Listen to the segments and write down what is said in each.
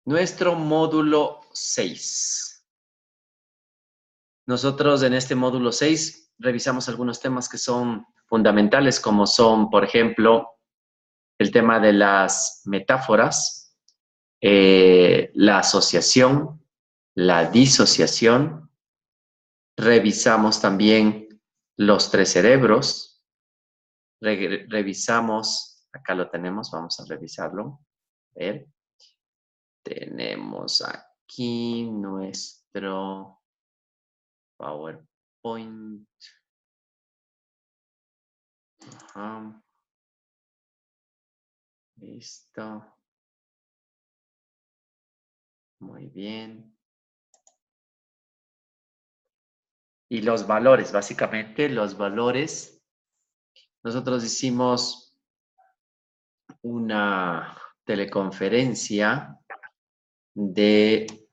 Nuestro módulo 6. Nosotros en este módulo 6 revisamos algunos temas que son fundamentales, como son, por ejemplo, el tema de las metáforas, la asociación, la disociación. Revisamos también los tres cerebros. Revisamos, acá lo tenemos, vamos a revisarlo. A ver. Tenemos aquí nuestro PowerPoint. Ajá. Listo. Muy bien. Y los valores, básicamente los valores. Nosotros hicimos una teleconferencia de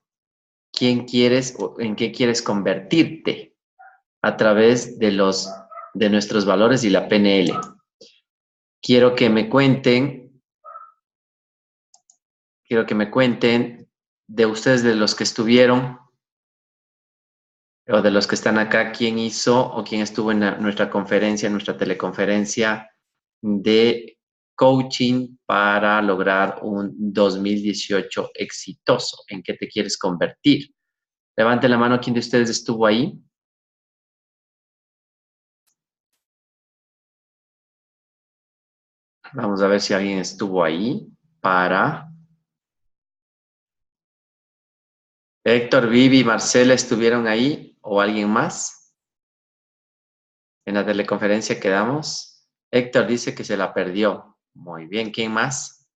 quién quieres o en qué quieres convertirte a través de nuestros valores y la PNL. Quiero que me cuenten de ustedes, de los que estuvieron o de los que están acá, quién hizo o quién estuvo en nuestra conferencia, en nuestra teleconferencia de coaching para lograr un 2018 exitoso. ¿En qué te quieres convertir? Levante la mano, ¿quién de ustedes estuvo ahí? Vamos a ver si alguien estuvo ahí para... Héctor, Vivi, Marcela, ¿estuvieron ahí o alguien más? En la teleconferencia quedamos. Héctor dice que se la perdió. Muy bien, ¿quién más?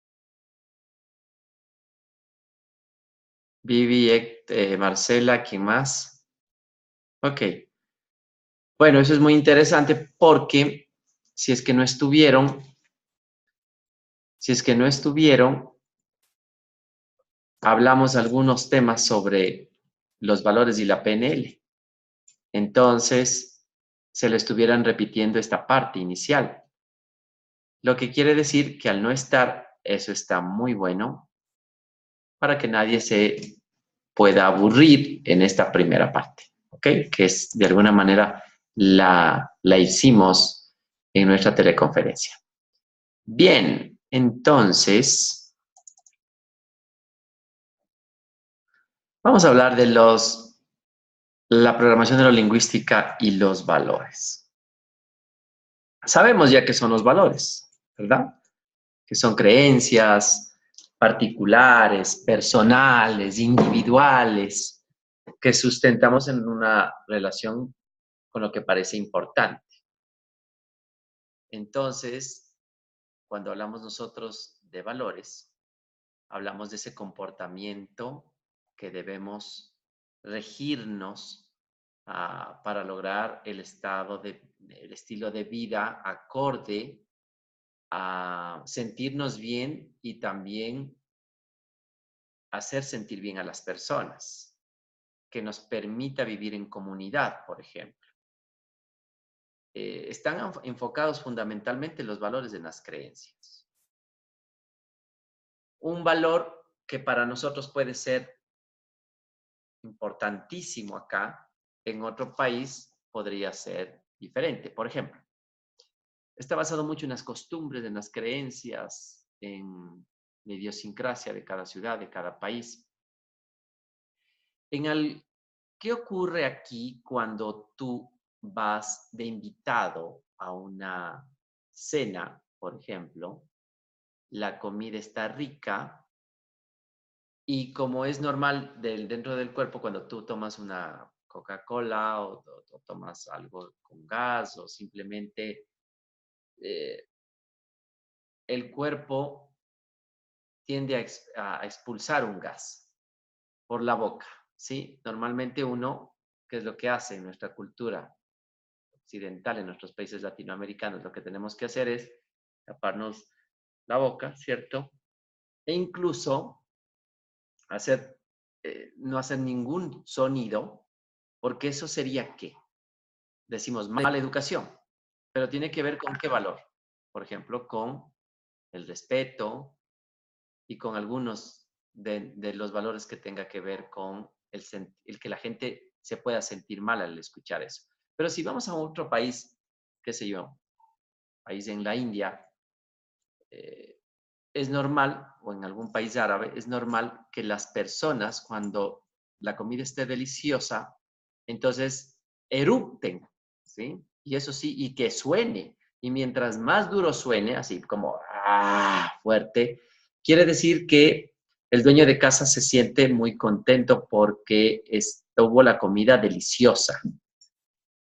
Vivi, Marcela, ¿quién más? Ok. Bueno, eso es muy interesante porque si es que no estuvieron, hablamos algunos temas sobre los valores y la PNL. Entonces, se le estuvieran repitiendo esta parte inicial. Lo que quiere decir que al no estar, eso está muy bueno para que nadie se pueda aburrir en esta primera parte, ¿ok? Que es, de alguna manera, la hicimos en nuestra teleconferencia. Bien, entonces, vamos a hablar de la programación neurolingüística y los valores. Sabemos ya qué son los valores, ¿verdad? Que son creencias particulares, personales, individuales, que sustentamos en una relación con lo que parece importante. Entonces, cuando hablamos nosotros de valores, hablamos de ese comportamiento que debemos regirnos para lograr el estilo de vida acorde a sentirnos bien y también hacer sentir bien a las personas, que nos permita vivir en comunidad, por ejemplo. Están enfocados fundamentalmente en los valores de las creencias. Un valor que para nosotros puede ser importantísimo acá, en otro país podría ser diferente. Por ejemplo, está basado mucho en las costumbres, en las creencias, en la idiosincrasia de cada ciudad, de cada país. ¿Qué ocurre aquí cuando tú vas de invitado a una cena, por ejemplo? La comida está rica y como es normal dentro del cuerpo, cuando tú tomas una Coca-Cola o tomas algo con gas o simplemente el cuerpo tiende a expulsar un gas por la boca, ¿sí? Normalmente uno, ¿qué es lo que hace en nuestra cultura occidental, en nuestros países latinoamericanos? Lo que tenemos que hacer es taparnos la boca, ¿cierto? E incluso no hacer ningún sonido, porque eso sería ¿qué? Decimos mala educación, pero tiene que ver con qué valor. Por ejemplo, con el respeto y con algunos de los valores que tenga que ver con el que la gente se pueda sentir mal al escuchar eso. Pero si vamos a otro país, qué sé yo, país en la India, eh, es normal, o en algún país árabe, es normal que las personas, cuando la comida esté deliciosa, entonces erupten, ¿sí? Y eso sí, y que suene. Y mientras más duro suene, así como fuerte, quiere decir que el dueño de casa se siente muy contento porque tuvo la comida deliciosa.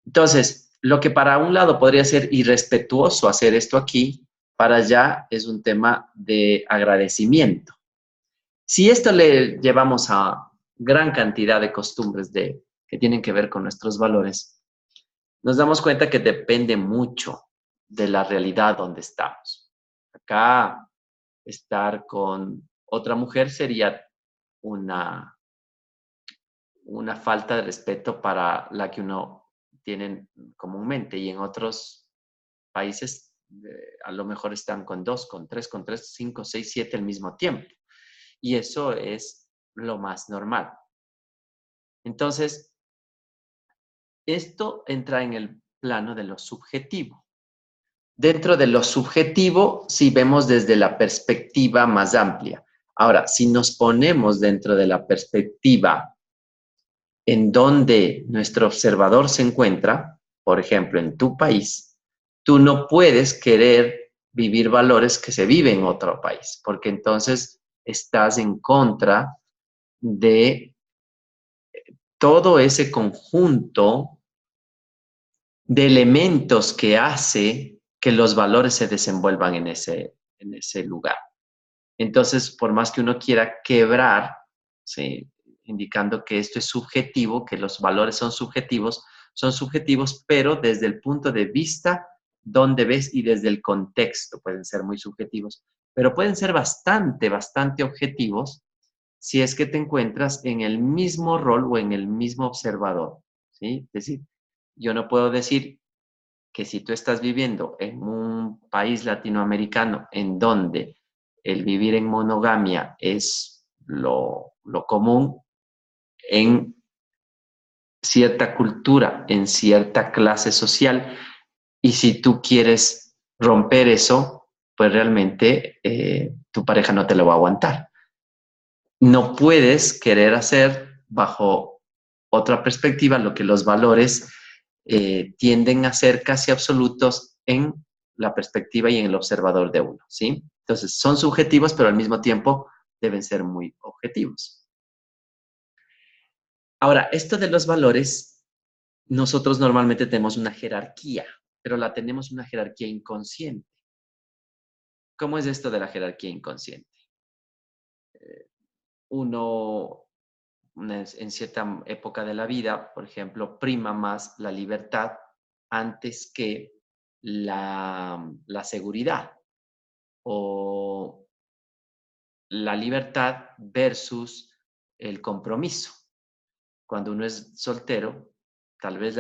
Entonces, lo que para un lado podría ser irrespetuoso hacer esto aquí, para allá es un tema de agradecimiento. Si esto le llevamos a gran cantidad de costumbres que tienen que ver con nuestros valores, nos damos cuenta que depende mucho de la realidad donde estamos. Acá, estar con otra mujer sería una, una falta de respeto para la que uno tiene comúnmente, y en otros países a lo mejor están con dos, con tres, cinco, seis, siete al mismo tiempo. Y eso es lo más normal. Entonces, esto entra en el plano de lo subjetivo. Dentro de lo subjetivo, si vemos desde la perspectiva más amplia. Ahora, si nos ponemos dentro de la perspectiva en donde nuestro observador se encuentra, por ejemplo, en tu país, tú no puedes querer vivir valores que se viven en otro país, porque entonces estás en contra de todo ese conjunto de elementos que hace que los valores se desenvuelvan en ese lugar. Entonces, por más que uno quiera quebrar, ¿sí?, indicando que esto es subjetivo, que los valores son subjetivos, pero desde el punto de vista donde ves y desde el contexto pueden ser muy subjetivos, pero pueden ser bastante objetivos si es que te encuentras en el mismo rol o en el mismo observador, ¿sí? Es decir, yo no puedo decir que si tú estás viviendo en un país latinoamericano en donde el vivir en monogamia es lo común, en cierta cultura, en cierta clase social, y si tú quieres romper eso, pues realmente tu pareja no te lo va a aguantar. No puedes querer hacer bajo otra perspectiva lo que los valores tienden a ser casi absolutos en la perspectiva y en el observador de uno, ¿sí? Entonces, son subjetivos, pero al mismo tiempo deben ser muy objetivos. Ahora, esto de los valores, nosotros normalmente tenemos una jerarquía, pero la tenemos una jerarquía inconsciente. ¿Cómo es esto de la jerarquía inconsciente? Uno en cierta época de la vida, por ejemplo, prima más la libertad antes que la seguridad, o la libertad versus el compromiso. Cuando uno es soltero, tal vez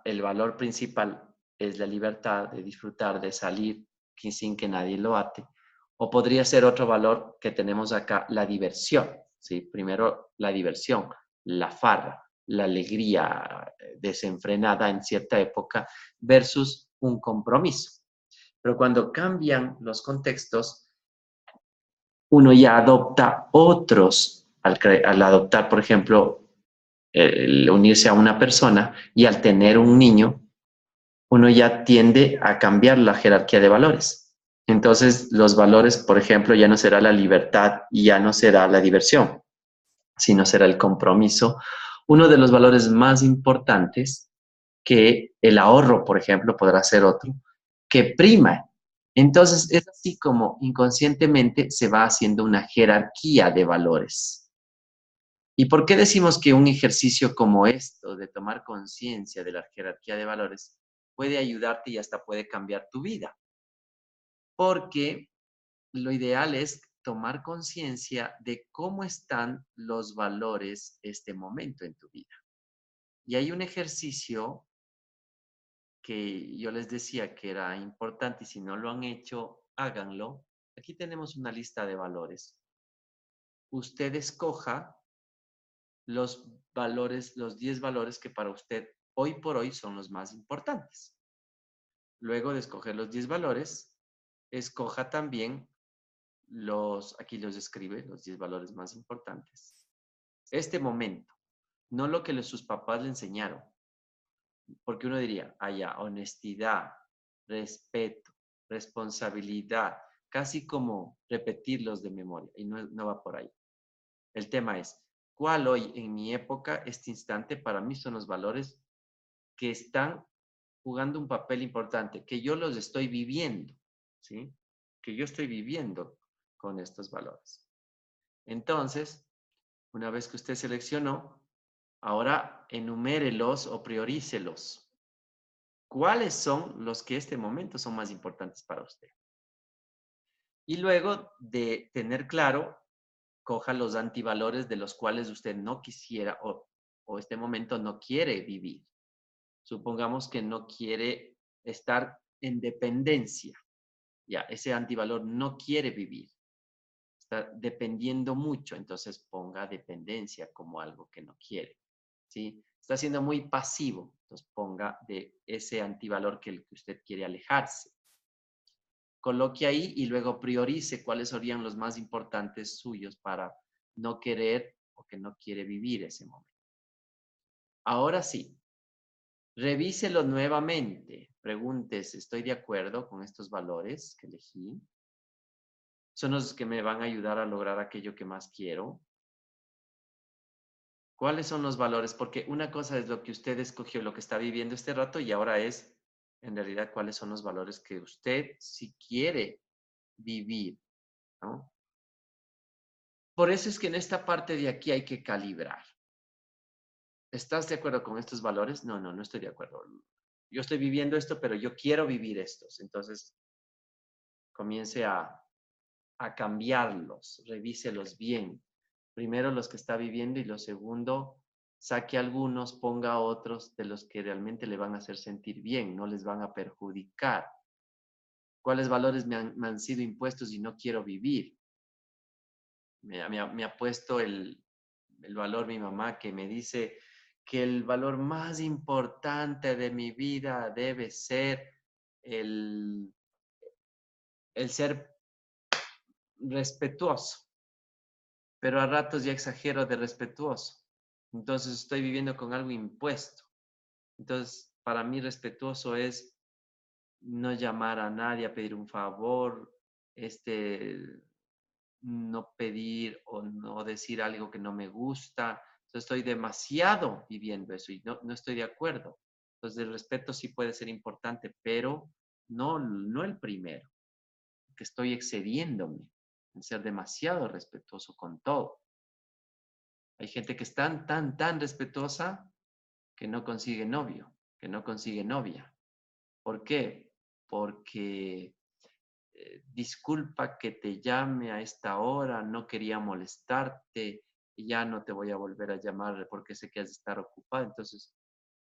el valor principal es la libertad de disfrutar, de salir sin que nadie lo ate. O podría ser otro valor que tenemos acá, la diversión, ¿sí? Primero la diversión, la farra, la alegría desenfrenada en cierta época versus un compromiso. Pero cuando cambian los contextos, uno ya adopta otros, al adoptar, por ejemplo, el unirse a una persona, y al tener un niño, uno ya tiende a cambiar la jerarquía de valores. Entonces, los valores, por ejemplo, ya no será la libertad y ya no será la diversión, sino será el compromiso. Uno de los valores más importantes, que el ahorro, por ejemplo, podrá ser otro, que prima. Entonces, es así como inconscientemente se va haciendo una jerarquía de valores. ¿Y por qué decimos que un ejercicio como esto, de tomar conciencia de la jerarquía de valores, puede ayudarte y hasta puede cambiar tu vida? Porque lo ideal es tomar conciencia de cómo están los valores este momento en tu vida. Y hay un ejercicio que yo les decía que era importante, y si no lo han hecho, háganlo. Aquí tenemos una lista de valores. usted escoja los valores, los 10 valores que para usted hoy por hoy son los más importantes. Luego de escoger los 10 valores, escoja también aquí los escribe, los 10 valores más importantes. Este momento, no lo que sus papás le enseñaron, porque uno diría, honestidad, respeto, responsabilidad, casi como repetirlos de memoria, y no va por ahí. El tema es, ¿cuál hoy en mi época, este instante, para mí son los valores que están jugando un papel importante, que yo los estoy viviendo, ¿sí? Que yo estoy viviendo con estos valores. Entonces, una vez que usted seleccionó, ahora enumérelos o priorícelos. ¿Cuáles son los que en este momento son más importantes para usted? Y luego de tener claro, coja los antivalores de los cuales usted no quisiera o este momento no quiere vivir. Supongamos que no quiere estar en dependencia. Ya, ese antivalor no quiere vivir. Está dependiendo mucho, entonces ponga dependencia como algo que no quiere. ¿Sí? Está siendo muy pasivo, entonces ponga de ese antivalor que usted quiere alejarse. Coloque ahí y luego priorice cuáles serían los más importantes suyos para no querer o que no quiere vivir ese momento. Ahora sí, revíselo nuevamente. Pregúntese, ¿estoy de acuerdo con estos valores que elegí? ¿Son los que me van a ayudar a lograr aquello que más quiero? ¿Cuáles son los valores? Porque una cosa es lo que usted escogió, lo que está viviendo este rato, y ahora es, en realidad, cuáles son los valores que usted si quiere vivir, ¿no? Por eso es que en esta parte de aquí hay que calibrar. ¿Estás de acuerdo con estos valores? No estoy de acuerdo. Yo estoy viviendo esto, pero yo quiero vivir estos. Entonces, comience a cambiarlos, revíselos bien. Primero los que está viviendo y lo segundo, saque algunos, ponga otros de los que realmente le van a hacer sentir bien, no les van a perjudicar. ¿Cuáles valores me han sido impuestos y no quiero vivir? Me ha puesto el valor mi mamá que me dice que el valor más importante de mi vida debe ser el, el ser respetuoso, pero a ratos ya exagero de respetuoso. Entonces estoy viviendo con algo impuesto. Entonces, para mí respetuoso es no llamar a nadie a pedir un favor, no pedir o no decir algo que no me gusta. Entonces, estoy demasiado viviendo eso y no estoy de acuerdo. Entonces, el respeto sí puede ser importante, pero no el primero, que estoy excediéndome en ser demasiado respetuoso con todo. Hay gente que es tan respetuosa que no consigue novio, que no consigue novia. ¿Por qué? Porque disculpa que te llame a esta hora, no quería molestarte, y ya no te voy a volver a llamar porque sé que has de estar ocupada. Entonces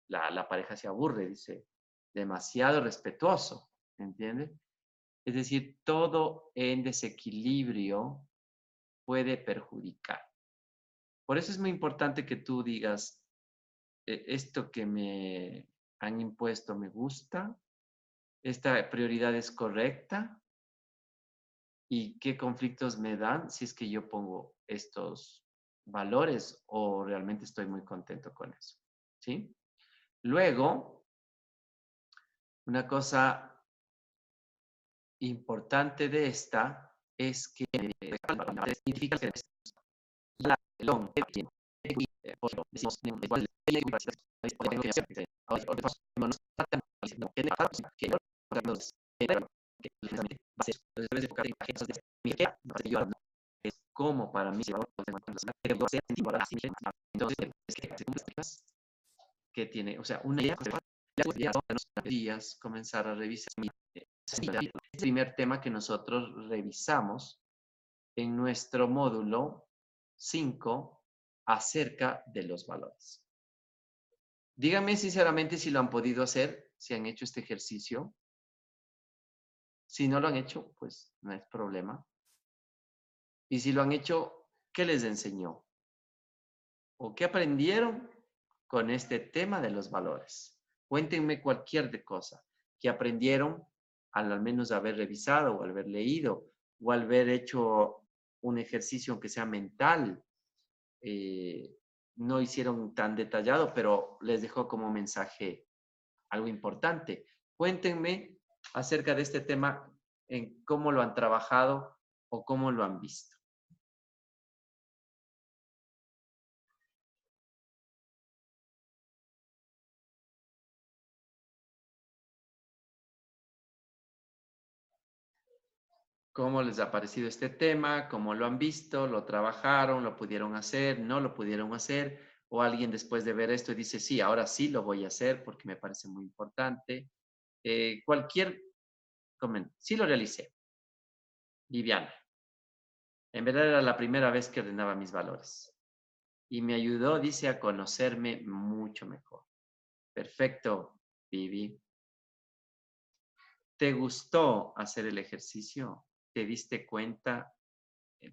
la pareja se aburre, dice, demasiado respetuoso, ¿entiendes? Es decir, todo en desequilibrio puede perjudicar. Por eso es muy importante que tú digas, esto que me han impuesto me gusta, esta prioridad es correcta y qué conflictos me dan si es que yo pongo estos valores o realmente estoy muy contento con eso. ¿Sí? Luego, una cosa importante de esta es que significa que la es como para mí que tiene, o sea, una idea días comenzar a revisar el primer tema que nosotros revisamos en nuestro módulo 5 acerca de los valores. Díganme sinceramente si lo han podido hacer, si han hecho este ejercicio. Si no lo han hecho, pues no es problema. Y si lo han hecho, ¿Qué les enseñó? ¿O qué aprendieron con este tema de los valores? Cuéntenme cualquier de cosa que aprendieron al menos haber revisado o al haber leído o al haber hecho un ejercicio aunque sea mental. eh, no hicieron tan detallado, pero les dejó como mensaje algo importante. Cuéntenme acerca de este tema, en cómo lo han trabajado o cómo lo han visto. ¿Cómo les ha parecido este tema? ¿Cómo lo han visto? ¿Lo trabajaron? ¿Lo pudieron hacer? ¿No lo pudieron hacer? O alguien después de ver esto dice, sí, ahora sí lo voy a hacer porque me parece muy importante. Cualquier comentario. Sí lo realicé. Viviana. En verdad era la primera vez que ordenaba mis valores. Y me ayudó, dice, a conocerme mucho mejor. Perfecto, Vivi. ¿Te gustó hacer el ejercicio? ¿Te diste cuenta?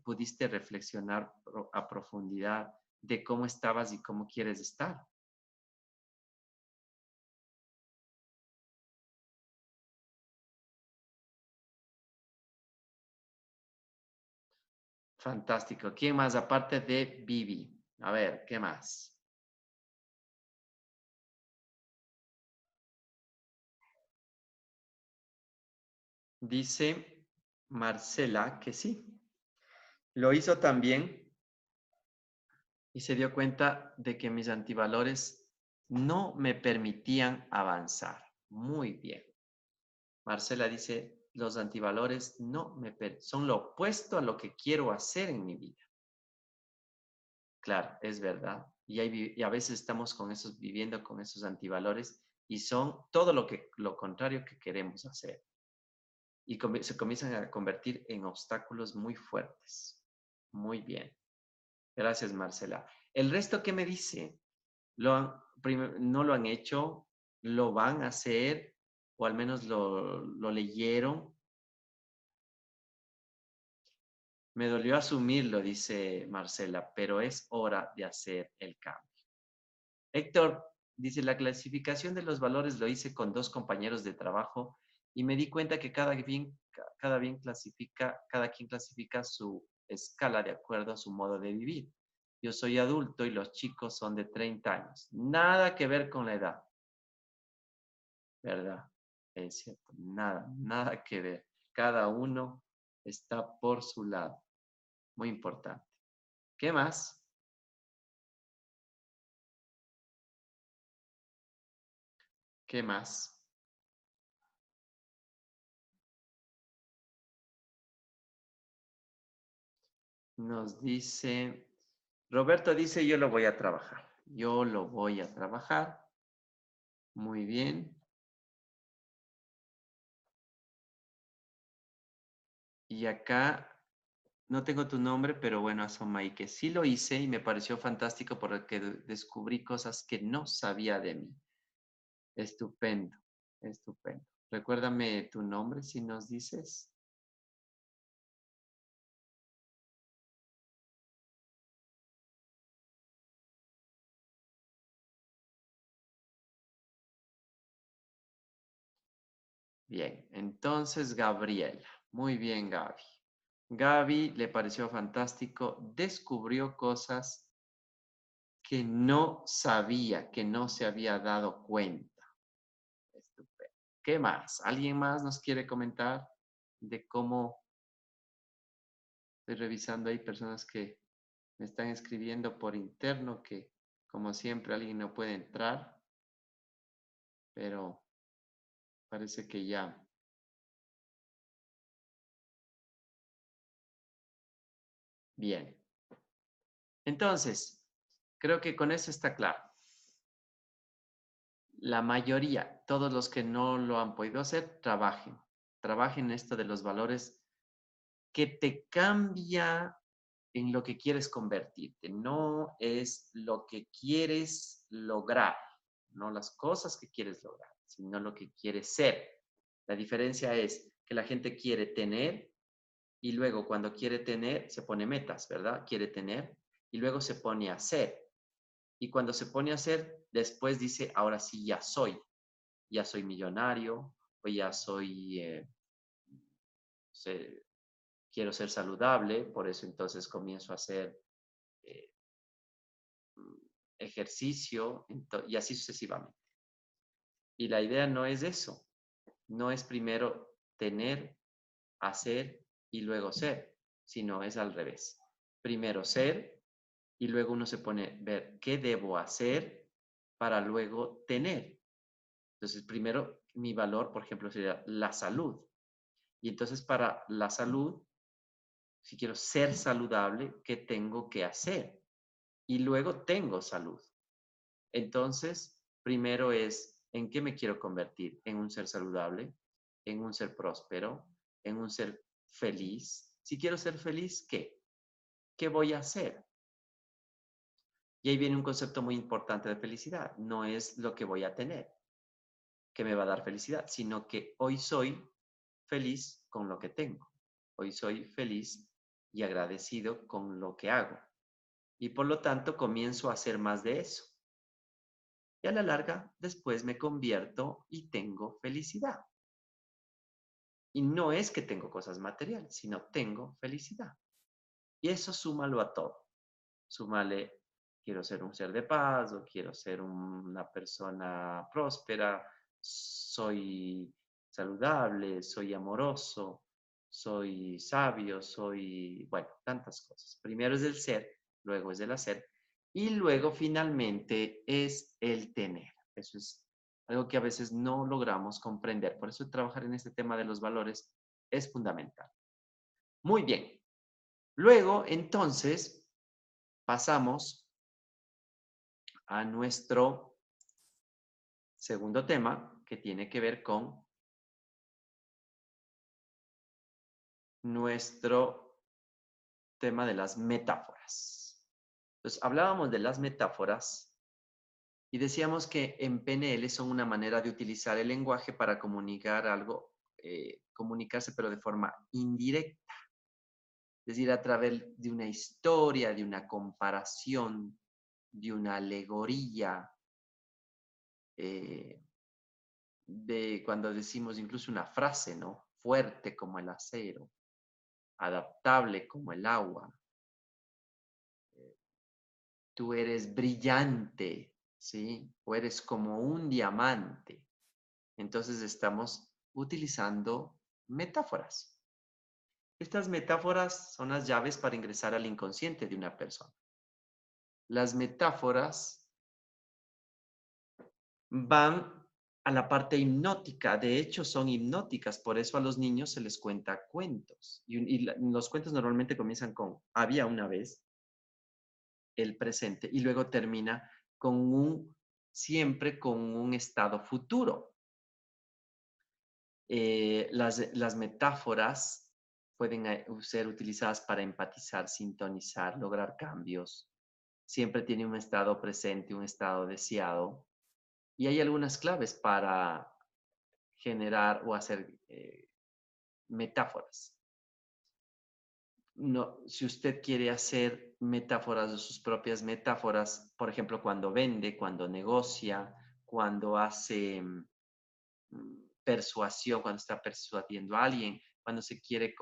¿Pudiste reflexionar a profundidad de cómo estabas y cómo quieres estar? Fantástico. ¿Quién más aparte de Vivi? A ver, ¿qué más? Dice Marcela que sí. Lo hizo también y se dio cuenta de que mis antivalores no me permitían avanzar. Muy bien. Marcela dice, los antivalores no me son lo opuesto a lo que quiero hacer en mi vida. Claro, es verdad. Y a veces estamos con esos, viviendo con esos antivalores y son todo lo contrario que queremos hacer. Y se comienzan a convertir en obstáculos muy fuertes. Muy bien. Gracias, Marcela. ¿El resto qué me dice? ¿No lo han hecho? ¿Lo van a hacer? ¿O al menos lo leyeron? Me dolió asumirlo, dice Marcela, pero es hora de hacer el cambio. Héctor dice, la clasificación de los valores lo hice con dos compañeros de trabajo y me di cuenta que cada quien clasifica su escala de acuerdo a su modo de vivir. Yo soy adulto y los chicos son de 30 años. Nada que ver con la edad, ¿verdad? Es cierto, nada que ver. Cada uno está por su lado. Muy importante. ¿Qué más? ¿Qué más? Nos dice, Roberto dice, yo lo voy a trabajar. Yo lo voy a trabajar. Muy bien. Y acá no tengo tu nombre, pero bueno, asoma y que sí lo hice y me pareció fantástico porque descubrí cosas que no sabía de mí. Estupendo, estupendo. Recuérdame tu nombre si nos dices. Bien, entonces Gabriela. Muy bien, Gaby. Gaby le pareció fantástico, descubrió cosas que no sabía, que no se había dado cuenta. Estupendo. ¿Qué más? ¿Alguien más nos quiere comentar de cómo estoy revisando? Hay personas que me están escribiendo por interno que, como siempre, alguien no puede entrar, pero parece que ya. Bien. Entonces, creo que con eso está claro. La mayoría, todos los que no lo han podido hacer, trabajen. Trabajen esto de los valores que te cambia en lo que quieres convertirte. No es lo que quieres lograr, no las cosas que quieres lograr, sino lo que quieres ser. La diferencia es que la gente quiere tener y luego cuando quiere tener, se pone metas, ¿verdad? Quiere tener y luego se pone a hacer. Y cuando se pone a hacer, después dice, ahora sí, ya soy millonario o ya soy, sé, quiero ser saludable, por eso entonces comienzo a hacer eh, ejercicio y así sucesivamente. Y la idea no es eso, no es primero tener, hacer y luego ser, sino es al revés. Primero ser y luego uno se pone a ver qué debo hacer para luego tener. Entonces, primero mi valor, por ejemplo, sería la salud. Y entonces para la salud, si quiero ser saludable, ¿qué tengo que hacer? Y luego tengo salud. Entonces, primero es, ¿en qué me quiero convertir? ¿En un ser saludable? ¿En un ser próspero? ¿En un ser feliz? Si quiero ser feliz, ¿qué? ¿Qué voy a hacer? Y ahí viene un concepto muy importante de felicidad. No es lo que voy a tener que me va a dar felicidad, sino que hoy soy feliz con lo que tengo. Hoy soy feliz y agradecido con lo que hago. Y por lo tanto comienzo a hacer más de eso. Y a la larga, después me convierto y tengo felicidad. Y no es que tengo cosas materiales, sino tengo felicidad. Y eso súmalo a todo. Súmale, quiero ser un ser de paz, o quiero ser una persona próspera, soy saludable, soy amoroso, soy sabio, soy, bueno, tantas cosas. Primero es el ser, luego es el hacer, y luego finalmente es el tener. Eso es algo que a veces no logramos comprender. Por eso trabajar en este tema de los valores es fundamental. Muy bien. Luego, entonces, pasamos a nuestro segundo tema, que tiene que ver con nuestro tema de las metáforas. Entonces, hablábamos de las metáforas y decíamos que en PNL son una manera de utilizar el lenguaje para comunicar algo, comunicarse pero de forma indirecta, es decir, a través de una historia, de una comparación, de una alegoría, eh, de cuando decimos incluso una frase, ¿no? Fuerte como el acero, adaptable como el agua. Tú eres brillante, ¿sí? O eres como un diamante. Entonces estamos utilizando metáforas. Estas metáforas son las llaves para ingresar al inconsciente de una persona. Las metáforas van a la parte hipnótica. De hecho, son hipnóticas. Por eso a los niños se les cuenta cuentos. Y los cuentos normalmente comienzan con había una vez, el presente, y luego termina con siempre con un estado futuro. Las metáforas pueden ser utilizadas para empatizar, sintonizar, lograr cambios. Siempre tiene un estado presente, un estado deseado. Y hay algunas claves para generar o hacer metáforas. No, si usted quiere hacer metáforas de sus propias metáforas, por ejemplo, cuando vende, cuando negocia, cuando hace persuasión, cuando está persuadiendo a alguien, cuando se quiere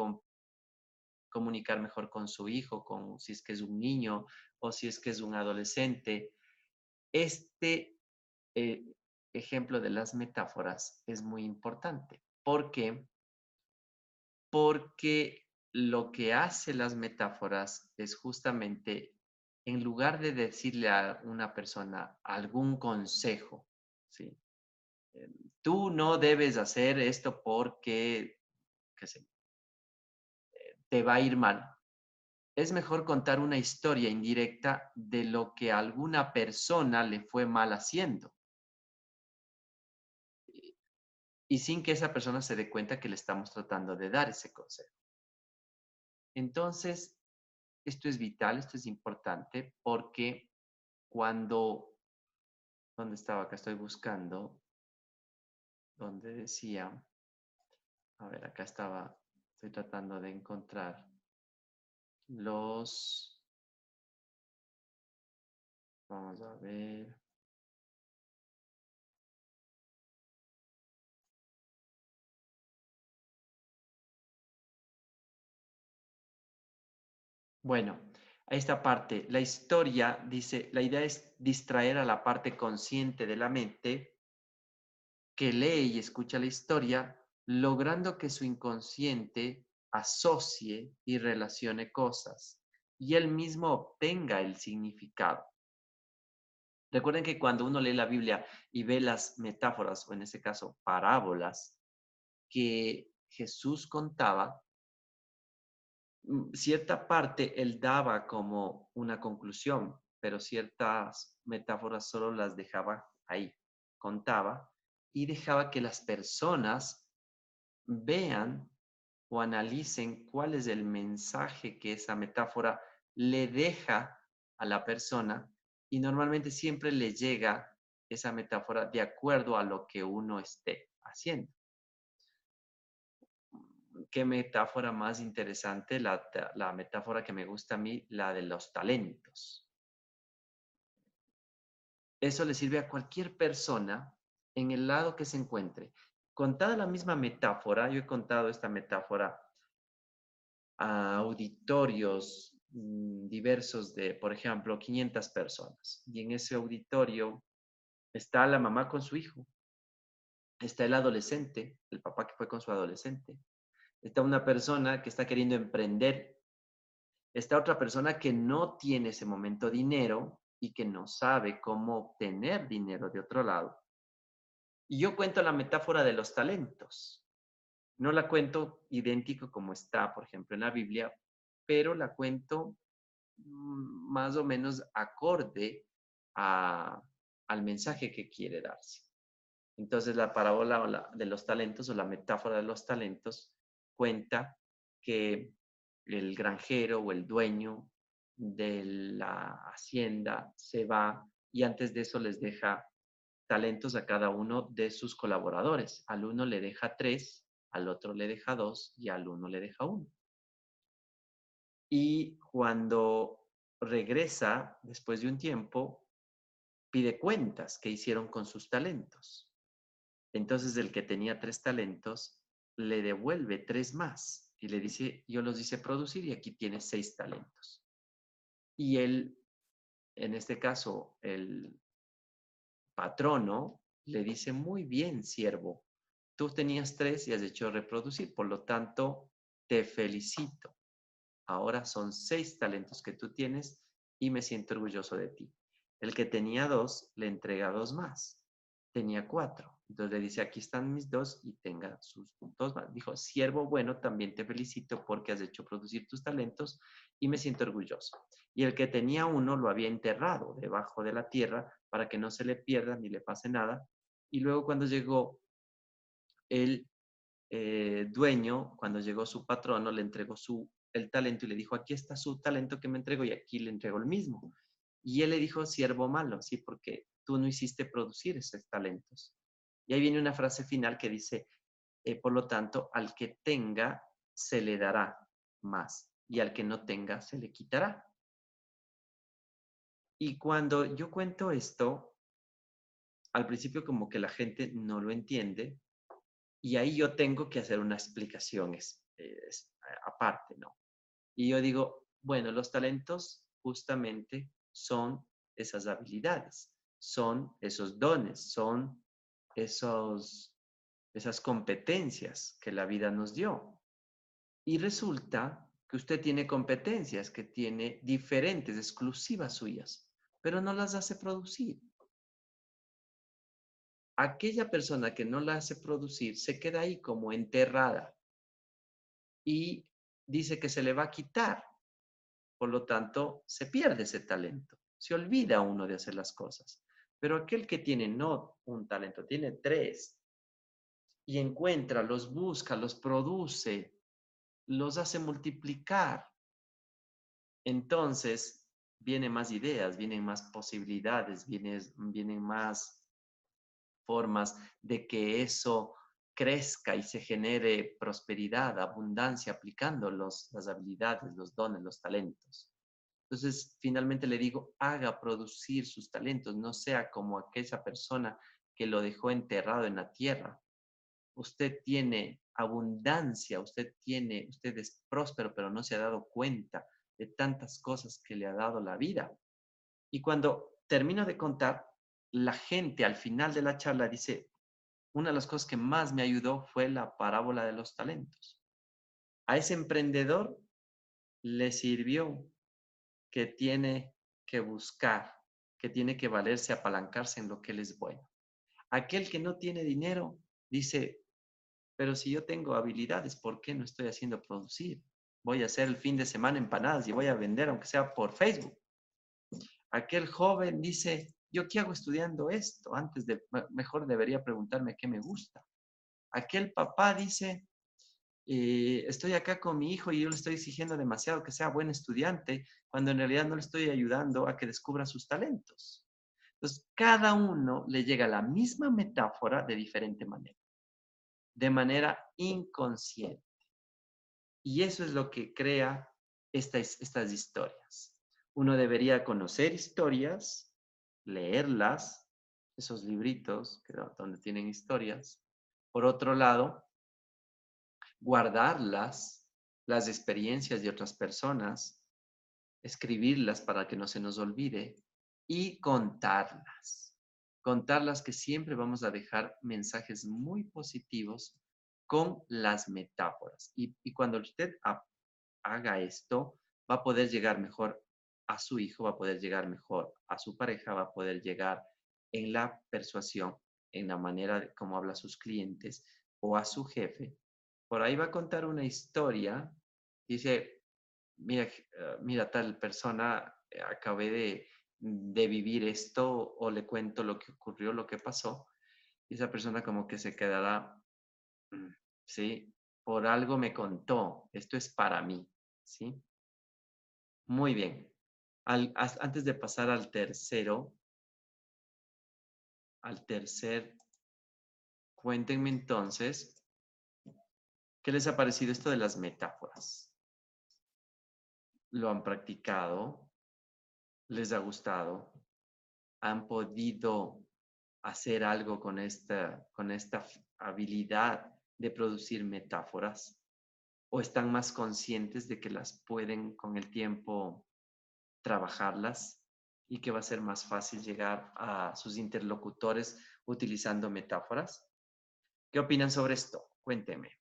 comunicar mejor con su hijo, si es que es un niño o si es que es un adolescente. Este eh, ejemplo de las metáforas es muy importante. ¿Por qué? Porque lo que hace las metáforas es justamente, en lugar de decirle a una persona algún consejo, ¿sí? Tú no debes hacer esto porque, qué sé, te va a ir mal. Es mejor contar una historia indirecta de lo que a alguna persona le fue mal haciendo. Y sin que esa persona se dé cuenta que le estamos tratando de dar ese consejo. Entonces, esto es vital, esto es importante porque cuando, ¿dónde estaba? Acá estoy buscando, donde decía, a ver, acá estaba Estoy tratando de encontrar los... Vamos a ver. Bueno, a esta parte, la historia dice, la idea es distraer a la parte consciente de la mente que lee y escucha la historia, logrando que su inconsciente asocie y relacione cosas y él mismo obtenga el significado. Recuerden que cuando uno lee la Biblia y ve las metáforas, o en este caso parábolas, que Jesús contaba, cierta parte él daba como una conclusión, pero ciertas metáforas solo las dejaba ahí, contaba y dejaba que las personas vean o analicen cuál es el mensaje que esa metáfora le deja a la persona y normalmente siempre le llega esa metáfora de acuerdo a lo que uno esté haciendo. ¿Qué metáfora más interesante? La metáfora que me gusta a mí, la de los talentos. Eso le sirve a cualquier persona en el lado que se encuentre. Contada la misma metáfora, yo he contado esta metáfora a auditorios diversos de, por ejemplo, 500 personas. Y en ese auditorio está la mamá con su hijo, está el adolescente, el papá que fue con su adolescente, está una persona que está queriendo emprender, está otra persona que no tiene ese momento dinero y que no sabe cómo obtener dinero de otro lado. Y yo cuento la metáfora de los talentos. No la cuento idéntico como está, por ejemplo, en la Biblia, pero la cuento más o menos acorde al mensaje que quiere darse. Entonces la parábola de los talentos o la metáfora de los talentos cuenta que el granjero o el dueño de la hacienda se va y antes de eso les deja talentos a cada uno de sus colaboradores. Al uno le deja 3, al otro le deja 2 y al uno le deja 1. Y cuando regresa, después de un tiempo, pide cuentas que hicieron con sus talentos. Entonces el que tenía 3 talentos le devuelve 3 más y le dice, yo los hice producir y aquí tienes 6 talentos. Y él, en este caso, el patrono le dice, muy bien, siervo, tú tenías 3 y has hecho reproducir, por lo tanto, te felicito. Ahora son 6 talentos que tú tienes y me siento orgulloso de ti. El que tenía 2 le entrega 2 más. Tenía 4. Entonces le dice, aquí están mis 2 y tenga sus 2 más. Dijo, siervo bueno, también te felicito porque has hecho producir tus talentos y me siento orgulloso. Y el que tenía 1 lo había enterrado debajo de la tierra para que no se le pierda ni le pase nada. Y luego cuando llegó el dueño, cuando llegó su patrono, le entregó el talento y le dijo, aquí está su talento que me entregó y aquí le entregó el mismo. Y él le dijo, siervo malo, sí, porque tú no hiciste producir esos talentos. Y ahí viene una frase final que dice, por lo tanto, al que tenga, se le dará más y al que no tenga, se le quitará. Y cuando yo cuento esto, al principio como que la gente no lo entiende, y ahí yo tengo que hacer una explicación aparte, ¿no? Y yo digo, bueno, los talentos justamente son esas habilidades, son esos dones, son esas competencias que la vida nos dio. Y resulta que usted tiene competencias que tiene diferentes, exclusivas suyas, pero no las hace producir. Aquella persona que no la hace producir se queda ahí como enterrada y dice que se le va a quitar. Por lo tanto, se pierde ese talento. Se olvida uno de hacer las cosas. Pero aquel que tiene no un talento, tiene 3 y encuentra, los busca, los produce, los hace multiplicar. Entonces, vienen más ideas, vienen más posibilidades, vienen más formas de que eso crezca y se genere prosperidad, abundancia, aplicando las habilidades, los dones, los talentos. Entonces, finalmente le digo, haga producir sus talentos, no sea como aquella persona que lo dejó enterrado en la tierra. Usted tiene abundancia, usted es próspero, pero no se ha dado cuenta de tantas cosas que le ha dado la vida. Y cuando termino de contar, la gente al final de la charla dice, una de las cosas que más me ayudó fue la parábola de los talentos. A ese emprendedor le sirvió que tiene que buscar, que tiene que valerse, apalancarse en lo que él es bueno. Aquel que no tiene dinero dice, pero si yo tengo habilidades, ¿por qué no estoy haciendo producir? Voy a hacer el fin de semana empanadas y voy a vender, aunque sea por Facebook. Aquel joven dice, ¿yo qué hago estudiando esto? Mejor debería preguntarme qué me gusta. Aquel papá dice, estoy acá con mi hijo y yo le estoy exigiendo demasiado que sea buen estudiante, cuando en realidad no le estoy ayudando a que descubra sus talentos. Entonces, cada uno le llega la misma metáfora de manera inconsciente. Y eso es lo que crea estas historias. Uno debería conocer historias, leerlas, esos libritos donde tienen historias. Por otro lado, guardarlas, las experiencias de otras personas, escribirlas para que no se nos olvide y contarlas. Contarlas, que siempre vamos a dejar mensajes muy positivos con las metáforas. Y cuando usted haga esto, va a poder llegar mejor a su hijo, va a poder llegar mejor a su pareja, va a poder llegar en la persuasión, en la manera de cómo habla a sus clientes o a su jefe. Por ahí va a contar una historia. Dice, mira tal persona, acabé de vivir esto, o le cuento lo que ocurrió, lo que pasó. Y esa persona como que se quedará, ¿sí? Por algo me contó, esto es para mí, ¿sí? Muy bien. Antes de pasar al tercer, cuéntenme entonces, ¿qué les ha parecido esto de las metáforas? ¿Lo han practicado? ¿Les ha gustado? ¿Han podido hacer algo con esta habilidad de producir metáforas? ¿O están más conscientes de que las pueden con el tiempo trabajarlas y que va a ser más fácil llegar a sus interlocutores utilizando metáforas? ¿Qué opinan sobre esto? Cuénteme.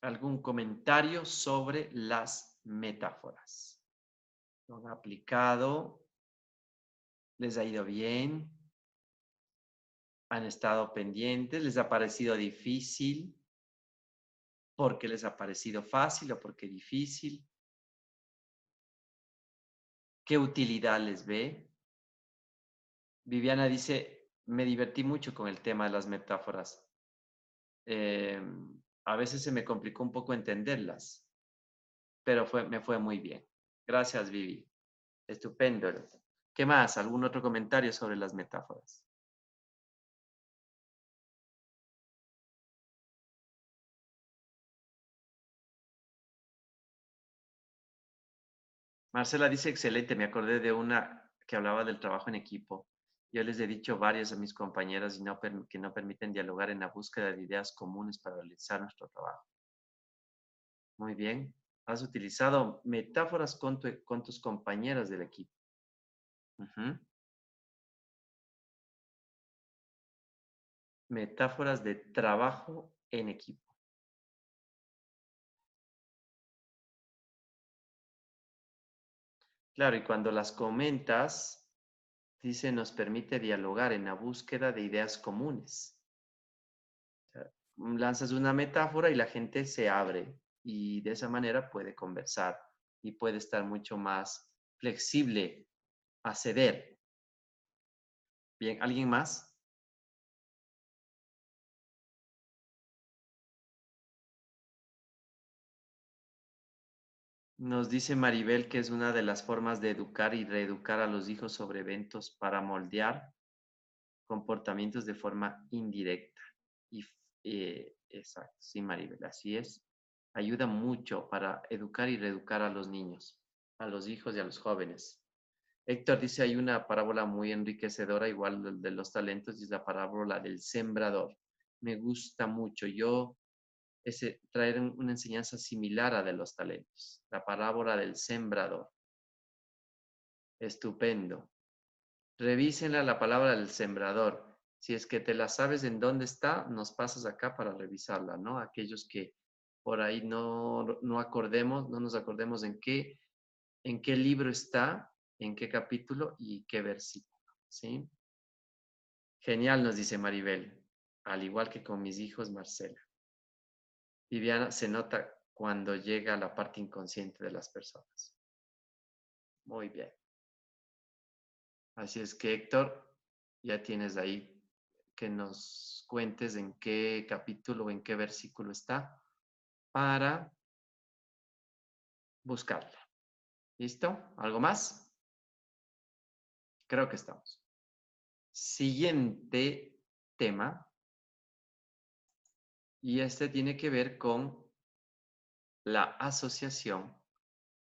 ¿Algún comentario sobre las metáforas? ¿Lo han aplicado? ¿Les ha ido bien? ¿Han estado pendientes? ¿Les ha parecido difícil? ¿Por qué les ha parecido fácil o por qué difícil? ¿Qué utilidad les ve? Viviana dice, me divertí mucho con el tema de las metáforas. Eh, a veces se me complicó un poco entenderlas, pero me fue muy bien. Gracias, Vivi. Estupendo. ¿Qué más? ¿Algún otro comentario sobre las metáforas? Marcela dice, excelente, me acordé de una que hablaba del trabajo en equipo. Yo les he dicho varias a mis compañeras que no permiten dialogar en la búsqueda de ideas comunes para realizar nuestro trabajo. Muy bien. Has utilizado metáforas con tus compañeras del equipo. Ujú. Metáforas de trabajo en equipo. Claro, y cuando las comentas, dice, nos permite dialogar en la búsqueda de ideas comunes. O sea, lanzas una metáfora y la gente se abre y de esa manera puede conversar y puede estar mucho más flexible a ceder. Bien, ¿alguien más? Nos dice Maribel que es una de las formas de educar y reeducar a los hijos sobre eventos para moldear comportamientos de forma indirecta. Y, exacto, sí, Maribel, así es. Ayuda mucho para educar y reeducar a los niños, a los hijos y a los jóvenes. Héctor dice, hay una parábola muy enriquecedora, igual de los talentos, y es la parábola del sembrador. Me gusta mucho. Yo traer una enseñanza similar a de los talentos. La parábola del sembrador. Estupendo. Revísenla la palabra del sembrador. Si es que te la sabes en dónde está, nos pasas acá para revisarla, ¿no? Aquellos que por ahí no acordemos, no nos acordemos en qué libro está, en qué capítulo y qué versículo, ¿sí? Genial, nos dice Maribel, al igual que con mis hijos, Marcela. Viviana, se nota cuando llega a la parte inconsciente de las personas. Muy bien. Así es que, Héctor, ya tienes ahí que nos cuentes en qué capítulo o en qué versículo está para buscarla. ¿Listo? ¿Algo más? Creo que estamos. Siguiente tema, y este tiene que ver con la asociación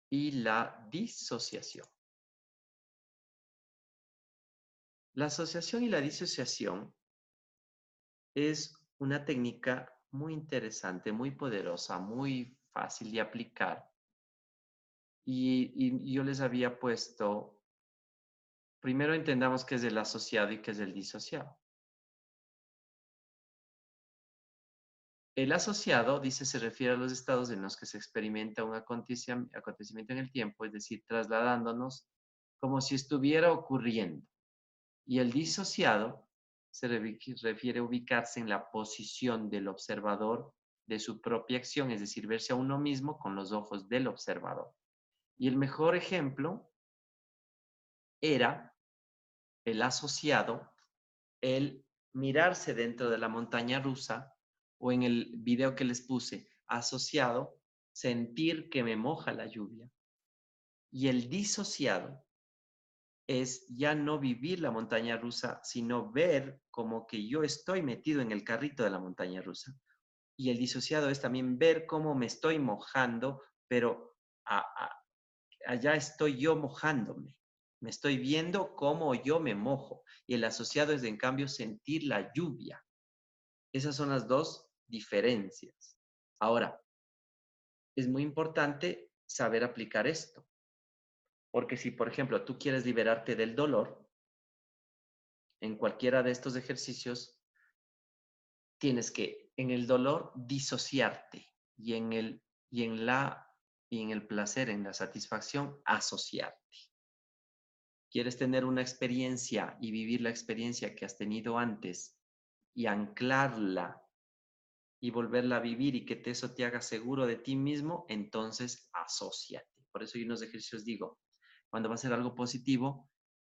y la disociación. La asociación y la disociación es una técnica muy interesante, muy poderosa, muy fácil de aplicar. Y yo les había puesto, primero entendamos qué es el asociado y qué es el disociado. El asociado, dice, se refiere a los estados en los que se experimenta un acontecimiento en el tiempo, es decir, trasladándonos como si estuviera ocurriendo. Y el disociado se refiere a ubicarse en la posición del observador de su propia acción, es decir, verse a uno mismo con los ojos del observador. Y el mejor ejemplo era el asociado, el mirarse dentro de la montaña rusa o en el video que les puse, asociado, sentir que me moja la lluvia. Y el disociado es ya no vivir la montaña rusa, sino ver como que yo estoy metido en el carrito de la montaña rusa. Y el disociado es también ver cómo me estoy mojando, pero allá estoy yo mojándome. Me estoy viendo cómo yo me mojo. Y el asociado es, en cambio, sentir la lluvia. Esas son las dos diferencias. Ahora, es muy importante saber aplicar esto. Porque si, por ejemplo, tú quieres liberarte del dolor, en cualquiera de estos ejercicios, tienes que en el dolor disociarte y y en el placer, en la satisfacción, asociarte. Quieres tener una experiencia y vivir la experiencia que has tenido antes y anclarla y volverla a vivir y que eso te haga seguro de ti mismo, entonces asóciate. Por eso yo en los ejercicios digo, cuando va a ser algo positivo,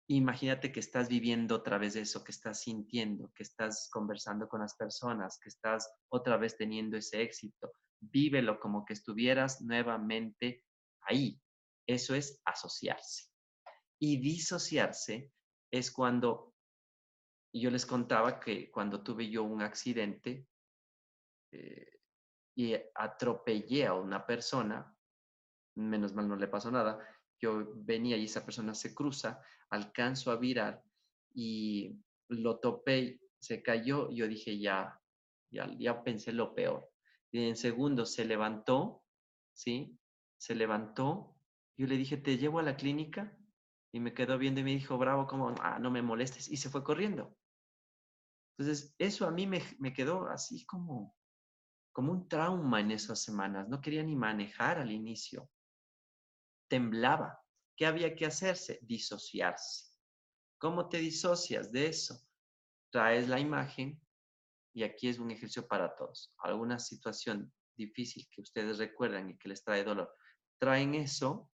imagínate que estás viviendo otra vez eso, que estás sintiendo, que estás conversando con las personas, que estás otra vez teniendo ese éxito. Vívelo como que estuvieras nuevamente ahí. Eso es asociarse. Y disociarse es cuando yo les contaba que cuando tuve yo un accidente eh, y atropellé a una persona, menos mal no le pasó nada, yo venía y esa persona se cruza, alcanzo a virar y lo topé, se cayó, yo dije ya pensé lo peor. Y en segundos se levantó, ¿sí? Se levantó, yo le dije, ¿te llevo a la clínica? Y me quedó viendo y me dijo, bravo, como, no me molestes, y se fue corriendo. Entonces, eso a mí me quedó así como un trauma en esas semanas. No quería ni manejar al inicio. Temblaba. ¿Qué había que hacerse? Disociarse. ¿Cómo te disocias de eso? Traes la imagen y aquí es un ejercicio para todos. Alguna situación difícil que ustedes recuerdan y que les trae dolor, traen eso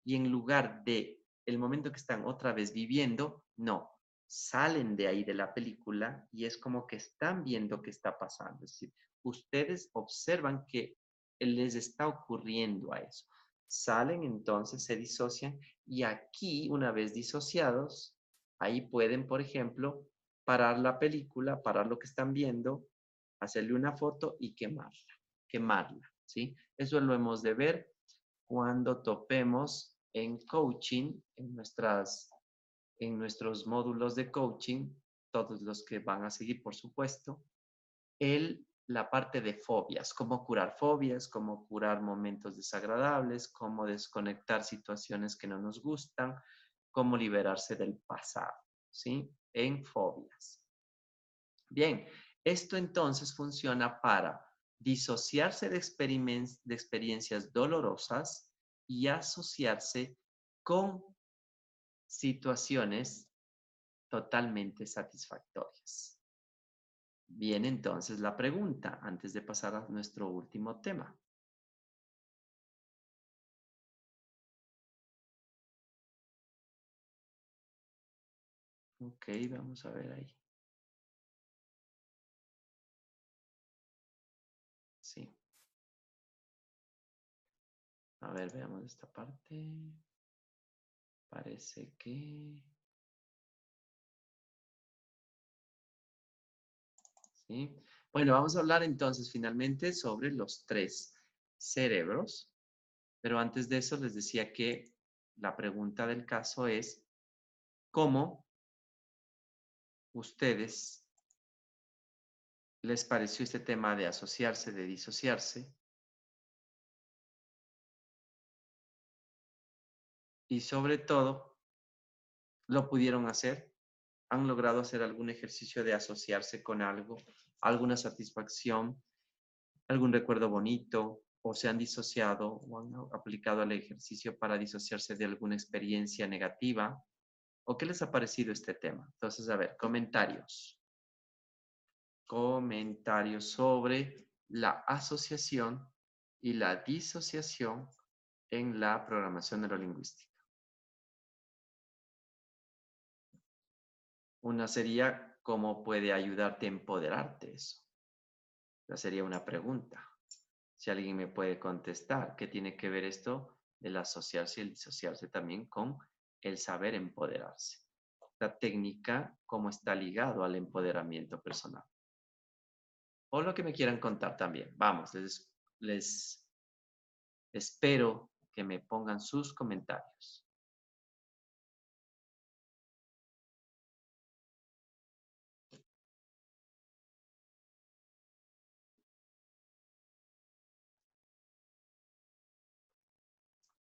y en lugar de el momento que están otra vez viviendo, no, salen de ahí de la película y es como que están viendo qué está pasando. Es decir, ustedes observan que les está ocurriendo a eso. salen, entonces se disocian y aquí, una vez disociados, ahí pueden, por ejemplo, parar la película, parar lo que están viendo, hacerle una foto y quemarla, ¿sí? Eso lo hemos de ver cuando topemos en coaching, en nuestros módulos de coaching, todos los que van a seguir, por supuesto, la parte de fobias, cómo curar momentos desagradables, cómo desconectar situaciones que no nos gustan, cómo liberarse del pasado, ¿sí? En fobias. Bien, esto entonces funciona para disociarse de experiencias dolorosas y asociarse con situaciones totalmente satisfactorias. Bien, entonces la pregunta, antes de pasar a nuestro último tema. Ok, vamos a ver ahí. Sí. A ver, veamos esta parte. Parece que... ¿Sí? Bueno, vamos a hablar entonces finalmente sobre los tres cerebros. Pero antes de eso les decía que la pregunta del caso es, ¿cómo ustedes les pareció este tema de asociarse, de disociarse? Y sobre todo, ¿lo pudieron hacer? ¿Han logrado hacer algún ejercicio de asociarse con algo, alguna satisfacción, algún recuerdo bonito, o se han disociado o han aplicado el ejercicio para disociarse de alguna experiencia negativa? ¿O qué les ha parecido este tema? Entonces, a ver, comentarios. Comentarios sobre la asociación y la disociación en la programación neurolingüística. Una sería, ¿cómo puede ayudarte a empoderarte eso? Esa sería una pregunta. Si alguien me puede contestar, ¿qué tiene que ver esto del asociarse y el disociarse también con el saber empoderarse? La técnica, ¿cómo está ligado al empoderamiento personal? O lo que me quieran contar también. Vamos, les espero que me pongan sus comentarios.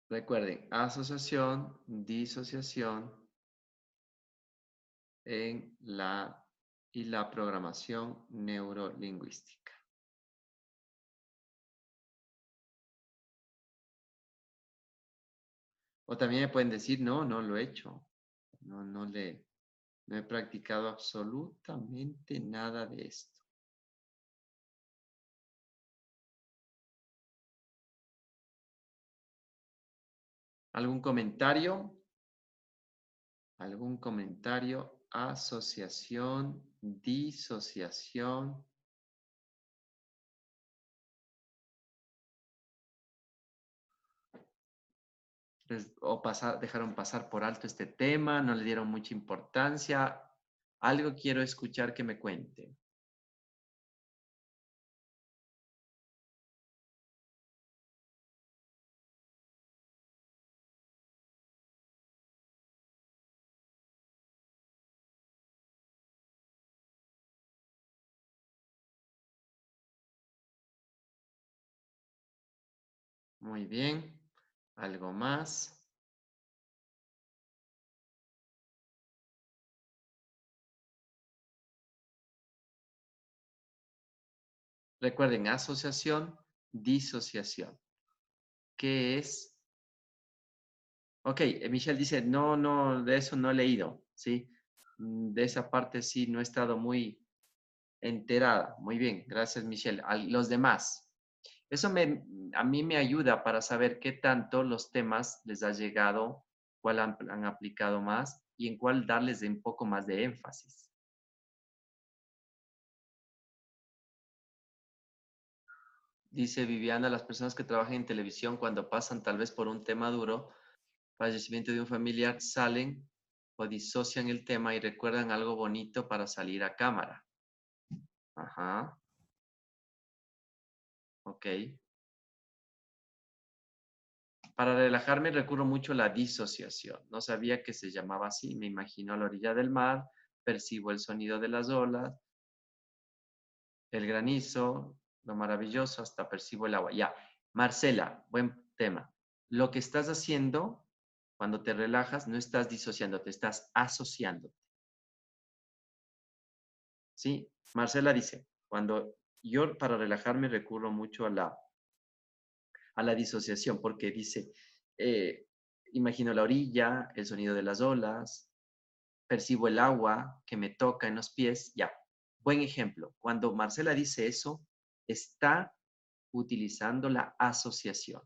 Recuerden, asociación, disociación y la programación neurolingüística. O también me pueden decir, no, no lo he hecho. No he practicado absolutamente nada de esto. ¿Algún comentario? ¿Algún comentario? Asociación, disociación. Dejaron pasar por alto este tema, no le dieron mucha importancia. Algo quiero escuchar que me cuente. Muy bien. ¿Algo más? Recuerden, asociación, disociación. ¿Qué es? Ok, Michelle dice, no, no, de eso no he leído, ¿sí? De esa parte sí no he estado muy enterada. Muy bien, gracias Michelle. Los demás. Eso a mí me ayuda para saber qué tanto los temas les ha llegado, cuál han aplicado más y en cuál darles un poco más de énfasis. Dice Viviana, las personas que trabajan en televisión cuando pasan tal vez por un tema duro, fallecimiento de un familiar, salen o disocian el tema y recuerdan algo bonito para salir a cámara. Ajá, ok. Para relajarme recurro mucho a la disociación. No sabía que se llamaba así. Me imagino a la orilla del mar, percibo el sonido de las olas, el granizo, lo maravilloso, hasta percibo el agua. Ya, Marcela, buen tema. Lo que estás haciendo cuando te relajas, no estás disociando, te estás asociando. ¿Sí? Marcela dice, cuando yo para relajarme recurro mucho a la disociación, porque dice, imagino la orilla, el sonido de las olas, percibo el agua que me toca en los pies, ya. Buen ejemplo. Cuando Marcela dice eso, está utilizando la asociación.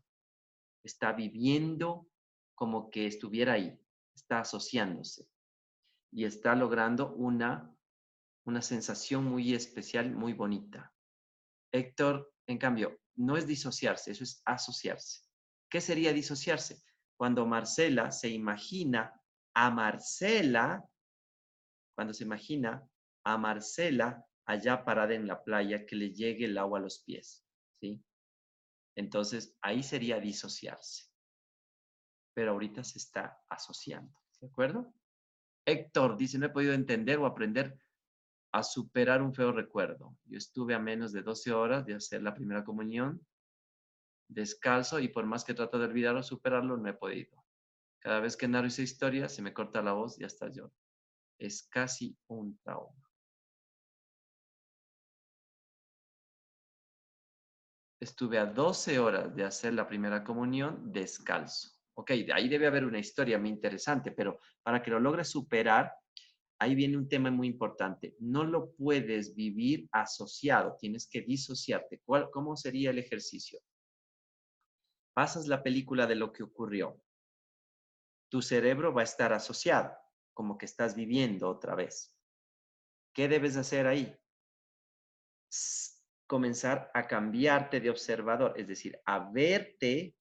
Está viviendo como que estuviera ahí. Está asociándose. Y está logrando una sensación muy especial, muy bonita. Héctor, en cambio, no es disociarse, eso es asociarse. ¿Qué sería disociarse? Cuando Marcela se imagina a Marcela, cuando se imagina a Marcela allá parada en la playa, que le llegue el agua a los pies, ¿sí? Entonces, ahí sería disociarse. Pero ahorita se está asociando, ¿de acuerdo? Héctor dice, no he podido entender o aprender a superar un feo recuerdo. Yo estuve a menos de 12 horas de hacer la primera comunión descalzo y por más que trato de olvidarlo o superarlo, no he podido. Cada vez que narro esa historia, se me corta la voz y hasta lloro. Es casi un trauma. Estuve a 12 horas de hacer la primera comunión descalzo. Ok, de ahí debe haber una historia muy interesante, pero para que lo logres superar, ahí viene un tema muy importante. No lo puedes vivir asociado, tienes que disociarte. ¿Cómo sería el ejercicio? Pasas la película de lo que ocurrió. Tu cerebro va a estar asociado, como que estás viviendo otra vez. ¿Qué debes hacer ahí? Comenzar a cambiarte de observador, es decir, a verte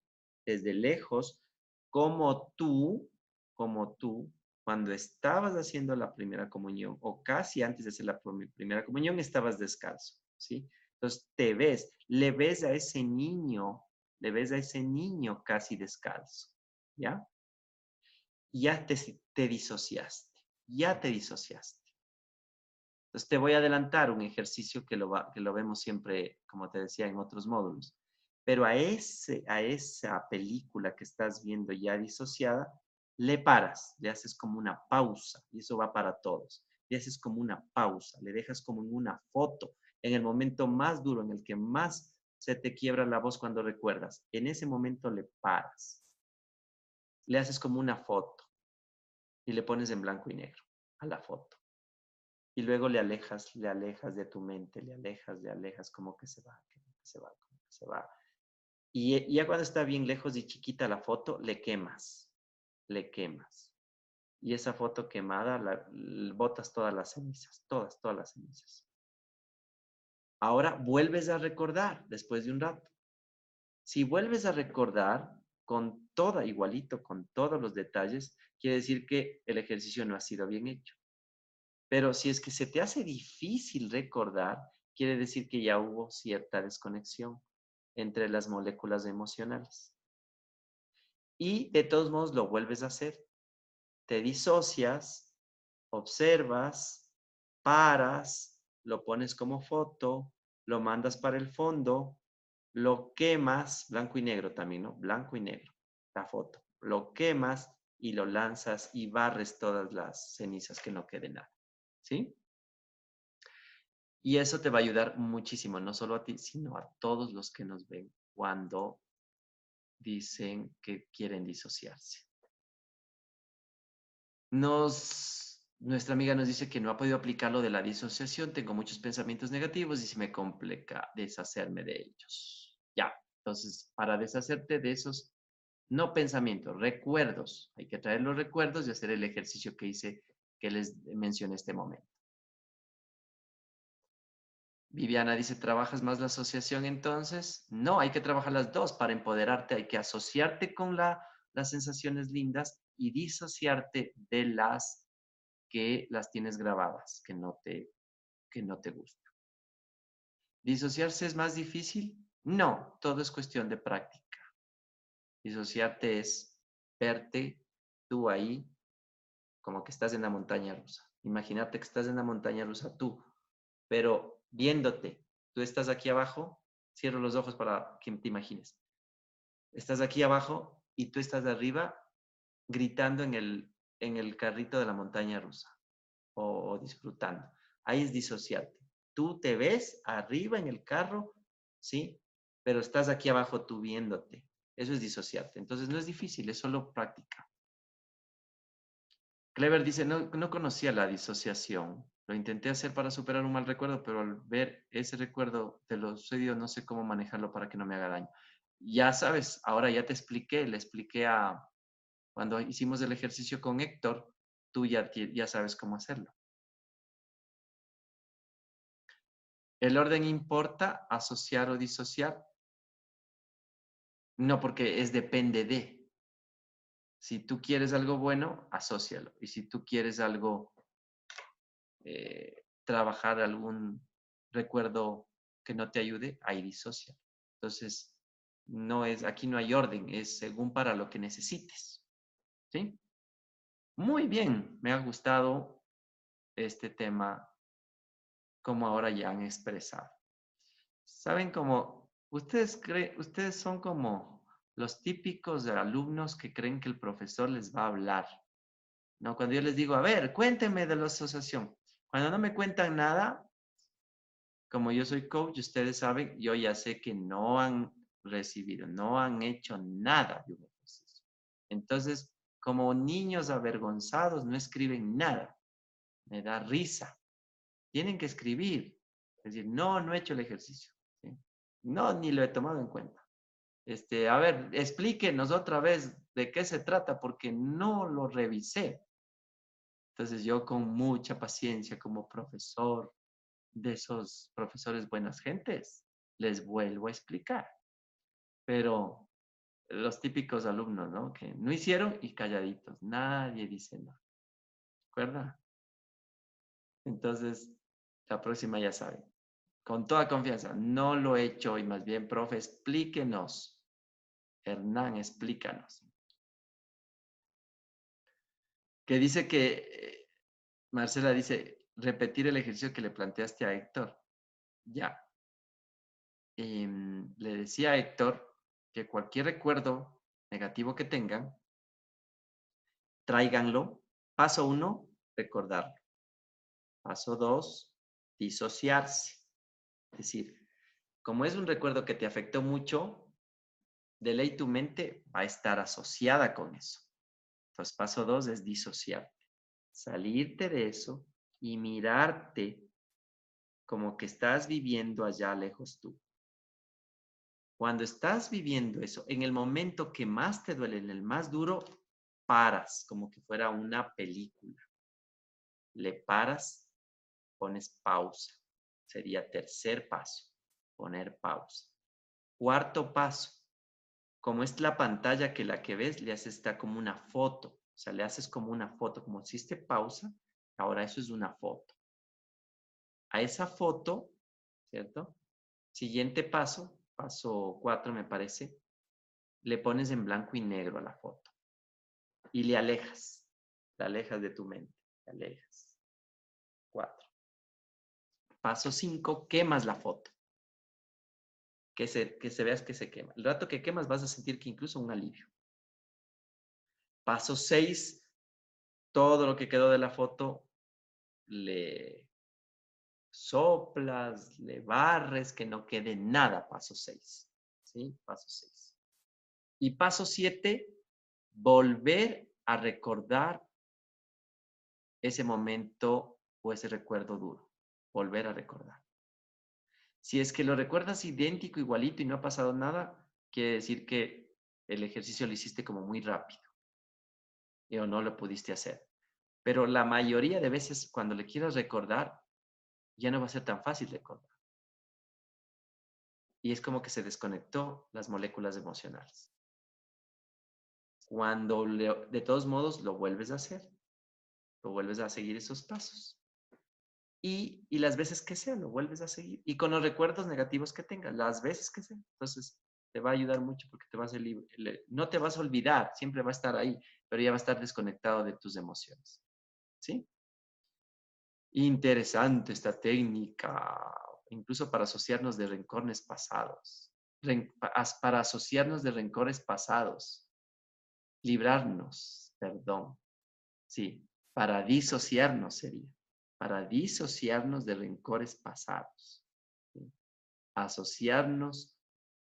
desde lejos como tú, cuando estabas haciendo la primera comunión o casi antes de hacer la primera comunión, estabas descalzo, ¿sí? Entonces te ves, le ves a ese niño casi descalzo, ¿ya? Ya te disociaste, ya te disociaste. Entonces te voy a adelantar un ejercicio que lo vemos siempre, como te decía, en otros módulos. Pero a esa película que estás viendo ya disociada, le paras, le haces como una pausa, y eso va para todos. Le haces como una pausa, le dejas como en una foto, en el momento más duro, en el que más se te quiebra la voz cuando recuerdas. En ese momento le paras, le haces como una foto y le pones en blanco y negro a la foto. Y luego le alejas de tu mente, le alejas, como que se va, como que se va, como que se va. Y ya cuando está bien lejos y chiquita la foto, le quemas, le quemas. Y esa foto quemada, botas todas las cenizas, todas las cenizas. Ahora vuelves a recordar después de un rato. Si vuelves a recordar igualito, con todos los detalles, quiere decir que el ejercicio no ha sido bien hecho. Pero si es que se te hace difícil recordar, quiere decir que ya hubo cierta desconexión entre las moléculas emocionales. Y de todos modos lo vuelves a hacer. Te disocias, observas, paras, lo pones como foto, lo mandas para el fondo, lo quemas, blanco y negro también, ¿no? Blanco y negro, la foto. Lo quemas y lo lanzas y barres todas las cenizas, que no quede nada. ¿Sí? Y eso te va a ayudar muchísimo, no solo a ti, sino a todos los que nos ven cuando dicen que quieren disociarse. Nuestra amiga nos dice que no ha podido aplicar lo de la disociación, tengo muchos pensamientos negativos y se me complica deshacerme de ellos. Ya, entonces, para deshacerte de esos, no pensamientos, recuerdos, hay que traer los recuerdos y hacer el ejercicio que les mencioné este momento. Viviana dice, ¿trabajas más la asociación entonces? No, hay que trabajar las dos para empoderarte. Hay que asociarte con las sensaciones lindas y disociarte de las que las tienes grabadas, que no te gustan. ¿Disociarse es más difícil? No, todo es cuestión de práctica. Disociarte es verte tú ahí como que estás en la montaña rusa. Imagínate que estás en la montaña rusa tú, pero viéndote. Tú estás aquí abajo, cierro los ojos para que te imagines. Estás aquí abajo y tú estás arriba gritando en el carrito de la montaña rusa o disfrutando. Ahí es disociarte. Tú te ves arriba en el carro, ¿sí? Pero estás aquí abajo tú viéndote. Eso es disociarte. Entonces no es difícil, es solo práctica. Clever dice, no conocía la disociación. Lo intenté hacer para superar un mal recuerdo, pero al ver ese recuerdo de lo sucedido, no sé cómo manejarlo para que no me haga daño. Ya sabes, ahora ya te expliqué, le expliqué cuando hicimos el ejercicio con Héctor, tú ya sabes cómo hacerlo. ¿El orden importa, asociar o disociar? No, porque depende de. Si tú quieres algo bueno, asócialo. Y si tú quieres algo, trabajar algún recuerdo que no te ayude, ahí disocia. Entonces, aquí no hay orden, es según para lo que necesites. ¿Sí? Muy bien, me ha gustado este tema como ahora ya han expresado. Saben cómo ustedes son como los típicos alumnos que creen que el profesor les va a hablar, ¿no? Cuando yo les digo, a ver, cuéntenme de la asociación. Cuando no me cuentan nada, como yo soy coach, ustedes saben, yo ya sé que no han recibido, no han hecho nada de un ejercicio. Entonces, como niños avergonzados, no escriben nada. Me da risa. Tienen que escribir. Es decir, no he hecho el ejercicio. ¿Sí? No, ni lo he tomado en cuenta. A ver, explíquenos otra vez de qué se trata, porque no lo revisé. Entonces yo con mucha paciencia como profesor de esos profesores buenas gentes, les vuelvo a explicar. Pero los típicos alumnos, ¿no? Que no hicieron y calladitos, nadie dice nada. ¿De acuerdo? Entonces, la próxima ya saben. Con toda confianza, no lo he hecho y más bien, profe, explíquenos. Hernán, explícanos. Que dice que, Marcela dice, repetir el ejercicio que le planteaste a Héctor. Ya. Le decía a Héctor que cualquier recuerdo negativo que tengan, tráiganlo. Paso 1, recordarlo. Paso 2, disociarse. Es decir, como es un recuerdo que te afectó mucho, de ley tu mente va a estar asociada con eso. Entonces, paso 2 es disociarte. Salirte de eso y mirarte como que estás viviendo allá lejos tú. Cuando estás viviendo eso, en el momento que más te duele, en el más duro, paras como que fuera una película. Le paras, pones pausa. Sería tercer paso, poner pausa. Cuarto paso, como es la pantalla que la que ves, le haces está como una foto. O sea, le haces como una foto, como hiciste pausa, ahora eso es una foto. A esa foto, ¿cierto? Siguiente paso, paso 4 me parece, le pones en blanco y negro a la foto y le alejas. La alejas de tu mente, le alejas. 4. Paso 5, quemas la foto. Que se veas que se quema. El rato que quemas vas a sentir que incluso un alivio. Paso 6, todo lo que quedó de la foto le soplas, le barres, que no quede nada. Paso 6. ¿Sí? Paso 6. Y paso 7, volver a recordar ese momento o ese recuerdo duro. Volver a recordar. Si es que lo recuerdas idéntico, igualito y no ha pasado nada, quiere decir que el ejercicio lo hiciste como muy rápido o no lo pudiste hacer. Pero la mayoría de veces cuando le quieras recordar, ya no va a ser tan fácil recordar. y es como que se desconectó las moléculas emocionales. Cuando de todos modos lo vuelves a hacer, lo vuelves a seguir esos pasos. Y las veces que sea, lo vuelves a seguir. Y con los recuerdos negativos que tengas, las veces que sea. Entonces, te va a ayudar mucho porque no te vas a olvidar, siempre va a estar ahí, pero ya va a estar desconectado de tus emociones. ¿Sí? Interesante esta técnica, incluso para asociarnos de rencores pasados. Para asociarnos de rencores pasados. Librarnos, perdón. Sí, para disociarnos sería. Para disociarnos de rencores pasados. ¿Sí? Asociarnos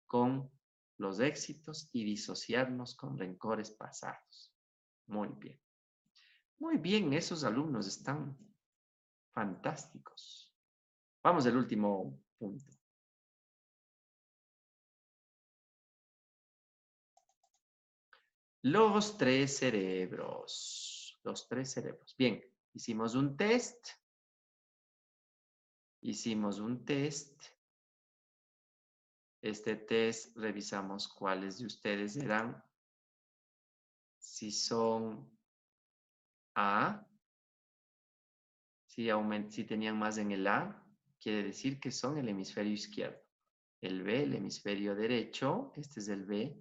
con los éxitos y disociarnos con rencores pasados. Muy bien. Muy bien, esos alumnos están fantásticos. Vamos al último punto. Los tres cerebros. Los tres cerebros. Bien, hicimos un test. Hicimos un test. Este test revisamos cuáles de ustedes eran. Si son A, si tenían más en el A, quiere decir que son el hemisferio izquierdo. El B, el hemisferio derecho, este es el B.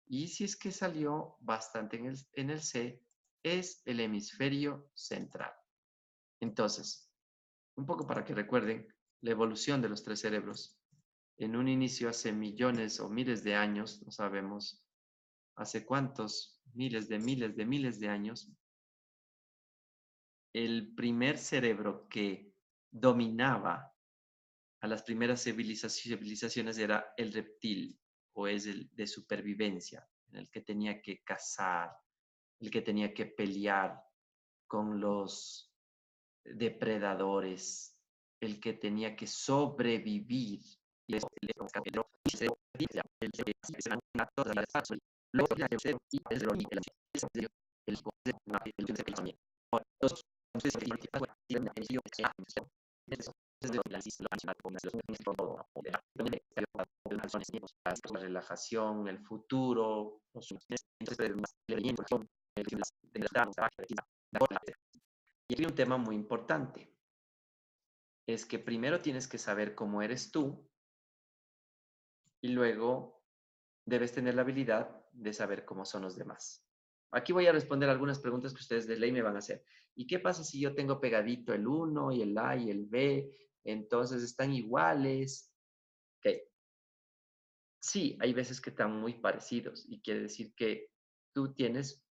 Y si es que salió bastante en el C, es el hemisferio central. Entonces, un poco para que recuerden la evolución de los tres cerebros. En un inicio hace millones o miles de años, no sabemos hace cuántos, miles de años, el primer cerebro que dominaba a las primeras civilizaciones era el reptil, o es el de supervivencia, en el que tenía que cazar, el que tenía que pelear con los depredadores, el que tenía que sobrevivir. La relajación, el futuro, y hay un tema muy importante, es que primero tienes que saber cómo eres tú y luego debes tener la habilidad de saber cómo son los demás. Aquí voy a responder algunas preguntas que ustedes de ley me van a hacer. ¿Y qué pasa si yo tengo pegadito el 1 y el A y el B? Entonces están iguales. Ok. Sí, hay veces que están muy parecidos y quiere decir que tú tienes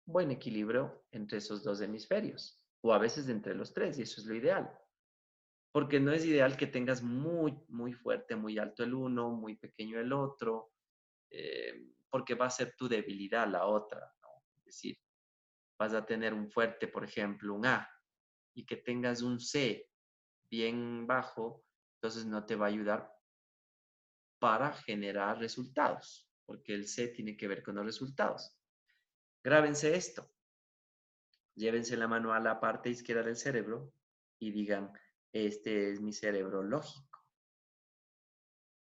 buen equilibrio entre esos dos hemisferios o a veces entre los tres y eso es lo ideal. Porque no es ideal que tengas muy fuerte, muy alto el uno, muy pequeño el otro, porque va a ser tu debilidad la otra, ¿no? Es decir, vas a tener un fuerte, por ejemplo, un A, y que tengas un C bien bajo, entonces no te va a ayudar para generar resultados, porque el C tiene que ver con los resultados. Grábense esto, llévense la mano a la parte izquierda del cerebro y digan, este es mi cerebro lógico,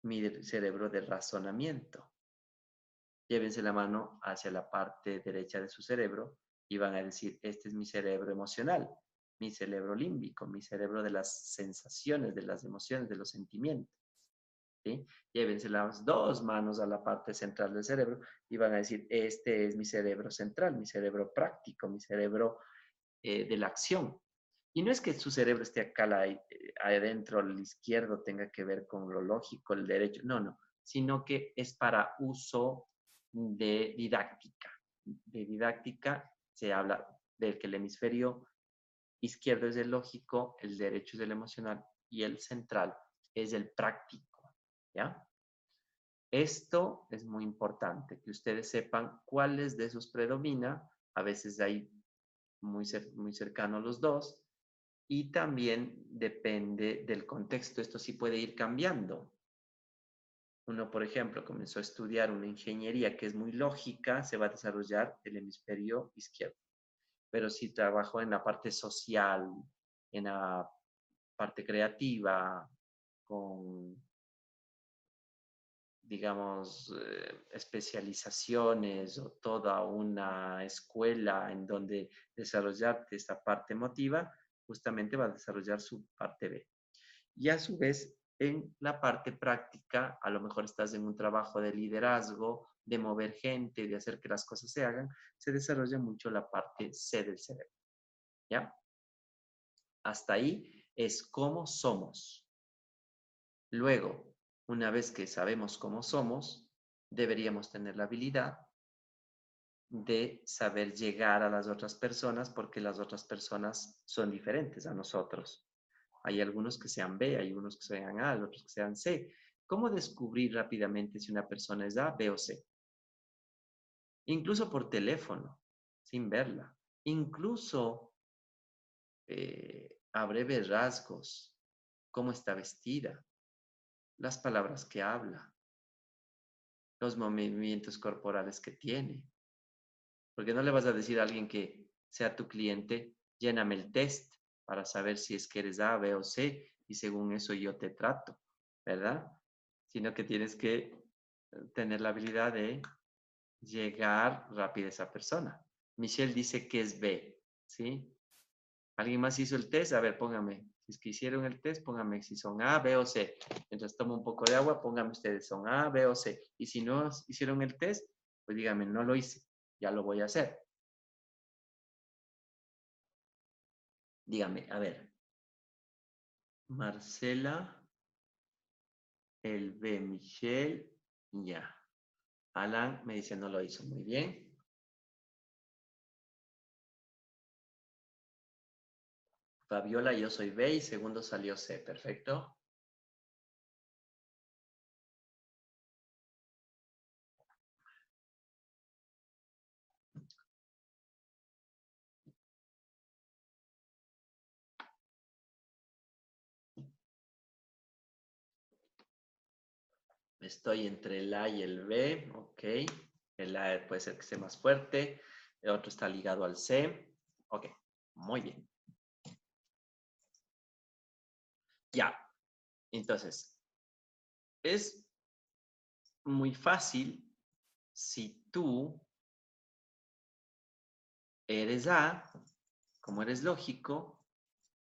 mi cerebro de razonamiento. Llévense la mano hacia la parte derecha de su cerebro y van a decir, este es mi cerebro emocional, mi cerebro límbico, mi cerebro de las sensaciones, de las emociones, de los sentimientos. ¿Sí? Llévense las dos manos a la parte central del cerebro y van a decir, este es mi cerebro central, mi cerebro práctico, mi cerebro de la acción. Y no es que su cerebro esté acá adentro, el izquierdo tenga que ver con lo lógico, el derecho, no, sino que es para uso de didáctica. De didáctica se habla del que el hemisferio izquierdo es el lógico, el derecho es el emocional y el central es el práctico, ¿ya? Esto es muy importante, que ustedes sepan cuáles de esos predomina. A veces hay muy cercanos los dos, y también depende del contexto. Esto sí puede ir cambiando. Uno, por ejemplo, comenzó a estudiar una ingeniería que es muy lógica, se va a desarrollar el hemisferio izquierdo. Pero si trabajó en la parte social, en la parte creativa, con digamos, especializaciones o toda una escuela en donde desarrollarte esta parte emotiva, justamente va a desarrollar su parte B. Y a su vez, en la parte práctica, a lo mejor estás en un trabajo de liderazgo, de mover gente, de hacer que las cosas se hagan, se desarrolla mucho la parte C del cerebro. ¿Ya? Hasta ahí es cómo somos. Luego, una vez que sabemos cómo somos, deberíamos tener la habilidad de saber llegar a las otras personas porque las otras personas son diferentes a nosotros. Hay algunos que sean B, hay unos que sean A, otros que sean C. ¿Cómo descubrir rápidamente si una persona es A, B o C? Incluso por teléfono, sin verla. Incluso a breves rasgos, cómo está vestida, las palabras que habla, los movimientos corporales que tiene. Porque no le vas a decir a alguien que sea tu cliente, lléname el test para saber si es que eres A, B o C y según eso yo te trato, ¿verdad? Sino que tienes que tener la habilidad de llegar rápido a esa persona. Michelle dice que es B, ¿sí? ¿Alguien más hizo el test? A ver, póngame. Si es que hicieron el test, póngame si son A, B o C. Mientras tomo un poco de agua, póngame ustedes, son A, B o C. Y si no hicieron el test, pues díganme, no lo hice, ya lo voy a hacer. Dígame, a ver. Marcela, el B, Michelle, ya. Alan me dice no lo hizo muy bien. Fabiola, yo soy B y segundo salió C, perfecto. Estoy entre el A y el B, ok. El A puede ser que esté más fuerte, el otro está ligado al C. Ok, muy bien. Ya, entonces, es muy fácil si tú eres A, como eres lógico,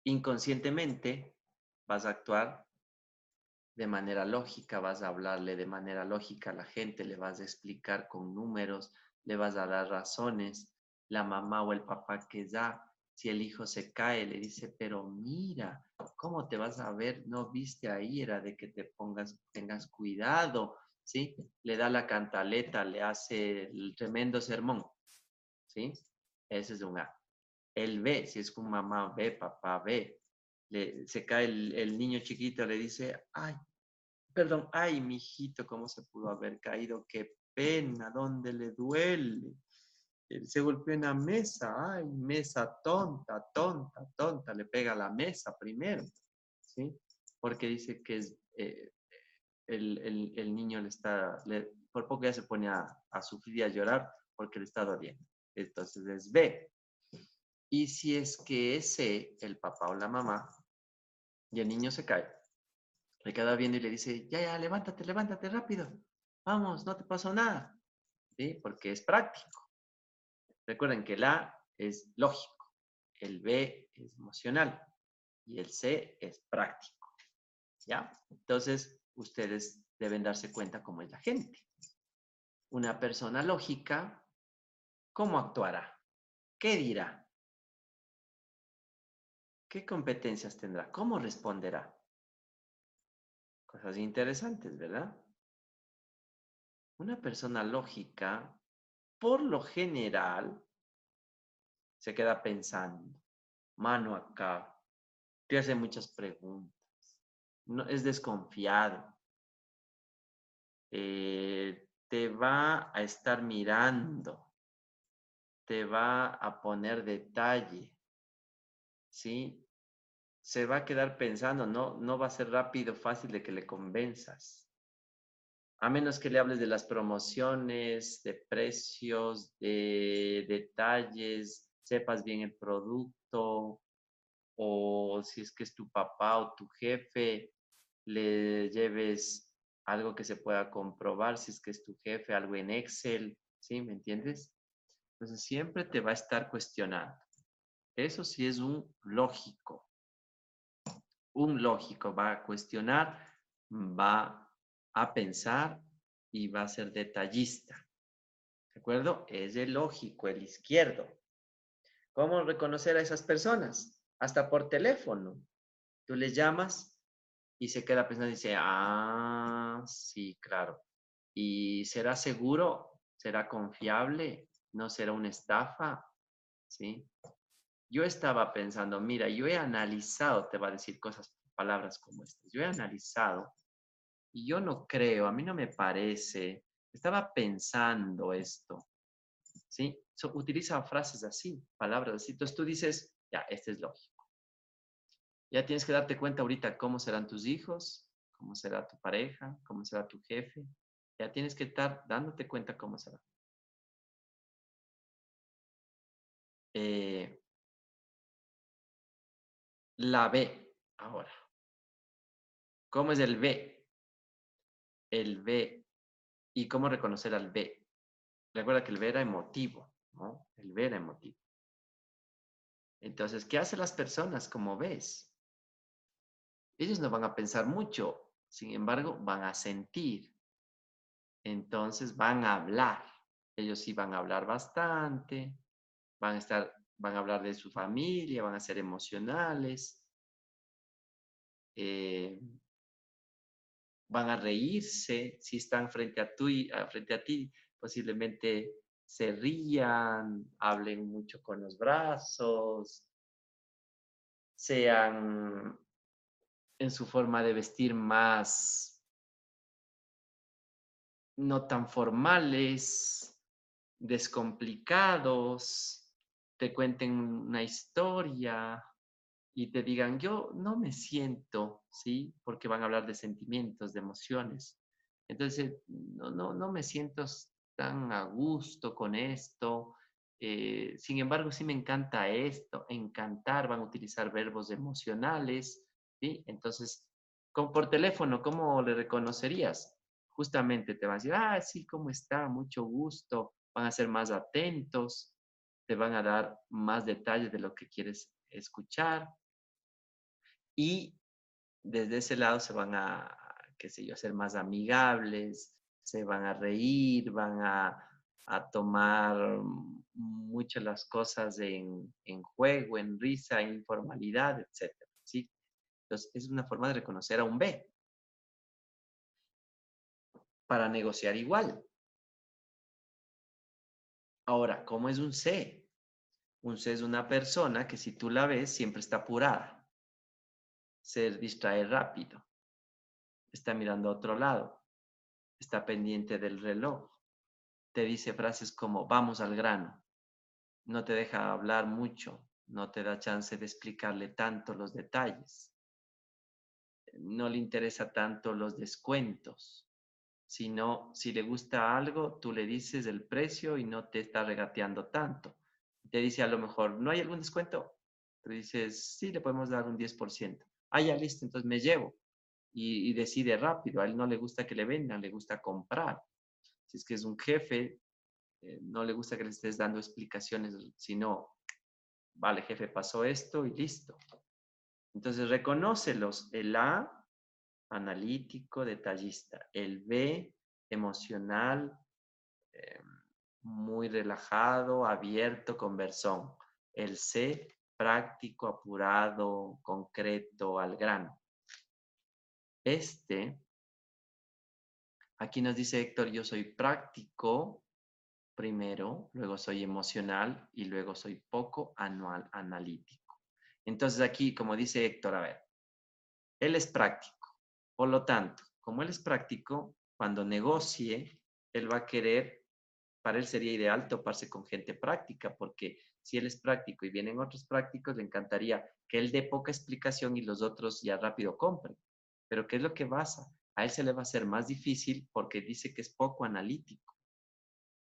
inconscientemente vas a actuar de manera lógica, vas a hablarle de manera lógica a la gente, le vas a explicar con números, le vas a dar razones. La mamá o el papá que da, si el hijo se cae, le dice, pero mira, ¿cómo te vas a ver? No viste ahí, era de que te pongas, tengas cuidado, ¿sí? Le da la cantaleta, le hace el tremendo sermón, ¿sí? Ese es un A. El B, si es con mamá B, papá B, se cae el niño chiquito, le dice, ay, perdón, ay, mijito, ¿cómo se pudo haber caído? Qué pena, ¿dónde le duele? Él se golpeó en la mesa, ay, mesa tonta, tonta, tonta, le pega a la mesa primero, ¿sí? Porque dice que es, el niño le está, por poco ya se pone a sufrir y a llorar porque le está doliendo. Entonces es B. Y si es que es C, el papá o la mamá, y el niño se cae, le queda viendo y le dice, ya, ya, levántate, levántate rápido. Vamos, no te pasó nada. ¿Sí? Porque es práctico. Recuerden que el A es lógico, el B es emocional y el C es práctico. ¿Ya? Entonces, ustedes deben darse cuenta cómo es la gente. Una persona lógica, ¿cómo actuará? ¿Qué dirá? ¿Qué competencias tendrá? ¿Cómo responderá? Cosas interesantes, ¿verdad? Una persona lógica, por lo general, se queda pensando, mano acá, te hace muchas preguntas, no, es desconfiado, te va a estar mirando, te va a poner detalle, ¿sí? Se va a quedar pensando, no, no va a ser rápido, fácil de que le convenzas. A menos que le hables de las promociones, de precios, de detalles, sepas bien el producto, o si es que es tu papá o tu jefe, le lleves algo que se pueda comprobar, si es que es tu jefe, algo en Excel, ¿sí? ¿Me entiendes? Entonces siempre te va a estar cuestionando. Eso sí es un lógico. Un lógico va a cuestionar, va a pensar y va a ser detallista. ¿De acuerdo? Es el lógico, el izquierdo. ¿Cómo reconocer a esas personas? Hasta por teléfono. Tú les llamas y se queda pensando y dice, ah, sí, claro. ¿Y será seguro? ¿Será confiable? ¿No será una estafa? ¿Sí? Yo estaba pensando, mira, yo he analizado, te va a decir cosas, palabras como estas. Yo he analizado y yo no creo, a mí no me parece. Estaba pensando esto, ¿sí? Utiliza frases así, palabras así. Entonces tú dices, ya, este es lógico. Ya tienes que darte cuenta ahorita cómo serán tus hijos, cómo será tu pareja, cómo será tu jefe. Ya tienes que estar dándote cuenta cómo será. Eh, la B, ahora. ¿Cómo es el B? El B. ¿Y cómo reconocer al B? Recuerda que el B era emotivo, ¿no? El B era emotivo. Entonces, ¿qué hacen las personas como ves? Ellos no van a pensar mucho, sin embargo, van a sentir. Entonces, van a hablar. Ellos sí van a hablar bastante, van a hablar de su familia, van a ser emocionales, eh, van a reírse. Si están frente a ti, posiblemente se rían, hablen mucho con los brazos, sean en su forma de vestir más no tan formales, descomplicados, te cuenten una historia y te digan, yo no me siento, ¿sí? Porque van a hablar de sentimientos, de emociones. Entonces, no me siento tan a gusto con esto. Sin embargo, sí me encanta esto. Encantar, van a utilizar verbos emocionales, ¿sí? Entonces, por teléfono, ¿cómo le reconocerías? Justamente te van a decir, ah, sí, ¿cómo está? Mucho gusto. Van a ser más atentos, te van a dar más detalles de lo que quieres escuchar y desde ese lado se van a, qué sé yo, ser más amigables, se van a reír, van a tomar muchas las cosas en juego, en risa, en informalidad, etcétera, ¿sí? Entonces, es una forma de reconocer a un B. Para negociar igual. Ahora, ¿cómo es un C? Un C es una persona que si tú la ves siempre está apurada, se distrae rápido, está mirando a otro lado, está pendiente del reloj, te dice frases como vamos al grano, no te deja hablar mucho, no te da chance de explicarle tanto los detalles, no le interesa tanto los descuentos, sino si le gusta algo, tú le dices el precio y no te está regateando tanto. Te dice a lo mejor, ¿no hay algún descuento? Tú dices, sí, le podemos dar un 10%. Ah, ya listo, entonces me llevo. Y decide rápido. A él no le gusta que le vendan, le gusta comprar. Si es que es un jefe, no le gusta que le estés dando explicaciones, sino, vale, jefe, pasó esto y listo. Entonces, reconócelos. El A, analítico, detallista. El B, emocional, eh, muy relajado, abierto, conversón. El C, práctico, apurado, concreto, al grano. Aquí nos dice Héctor, yo soy práctico primero, luego soy emocional y luego soy poco analítico. Entonces aquí, como dice Héctor, a ver, él es práctico. Por lo tanto, como él es práctico, cuando negocie, él va a querer, para él sería ideal toparse con gente práctica, porque si él es práctico y vienen otros prácticos, le encantaría que él dé poca explicación y los otros ya rápido compren. Pero ¿qué es lo que pasa? A él se le va a hacer más difícil porque dice que es poco analítico.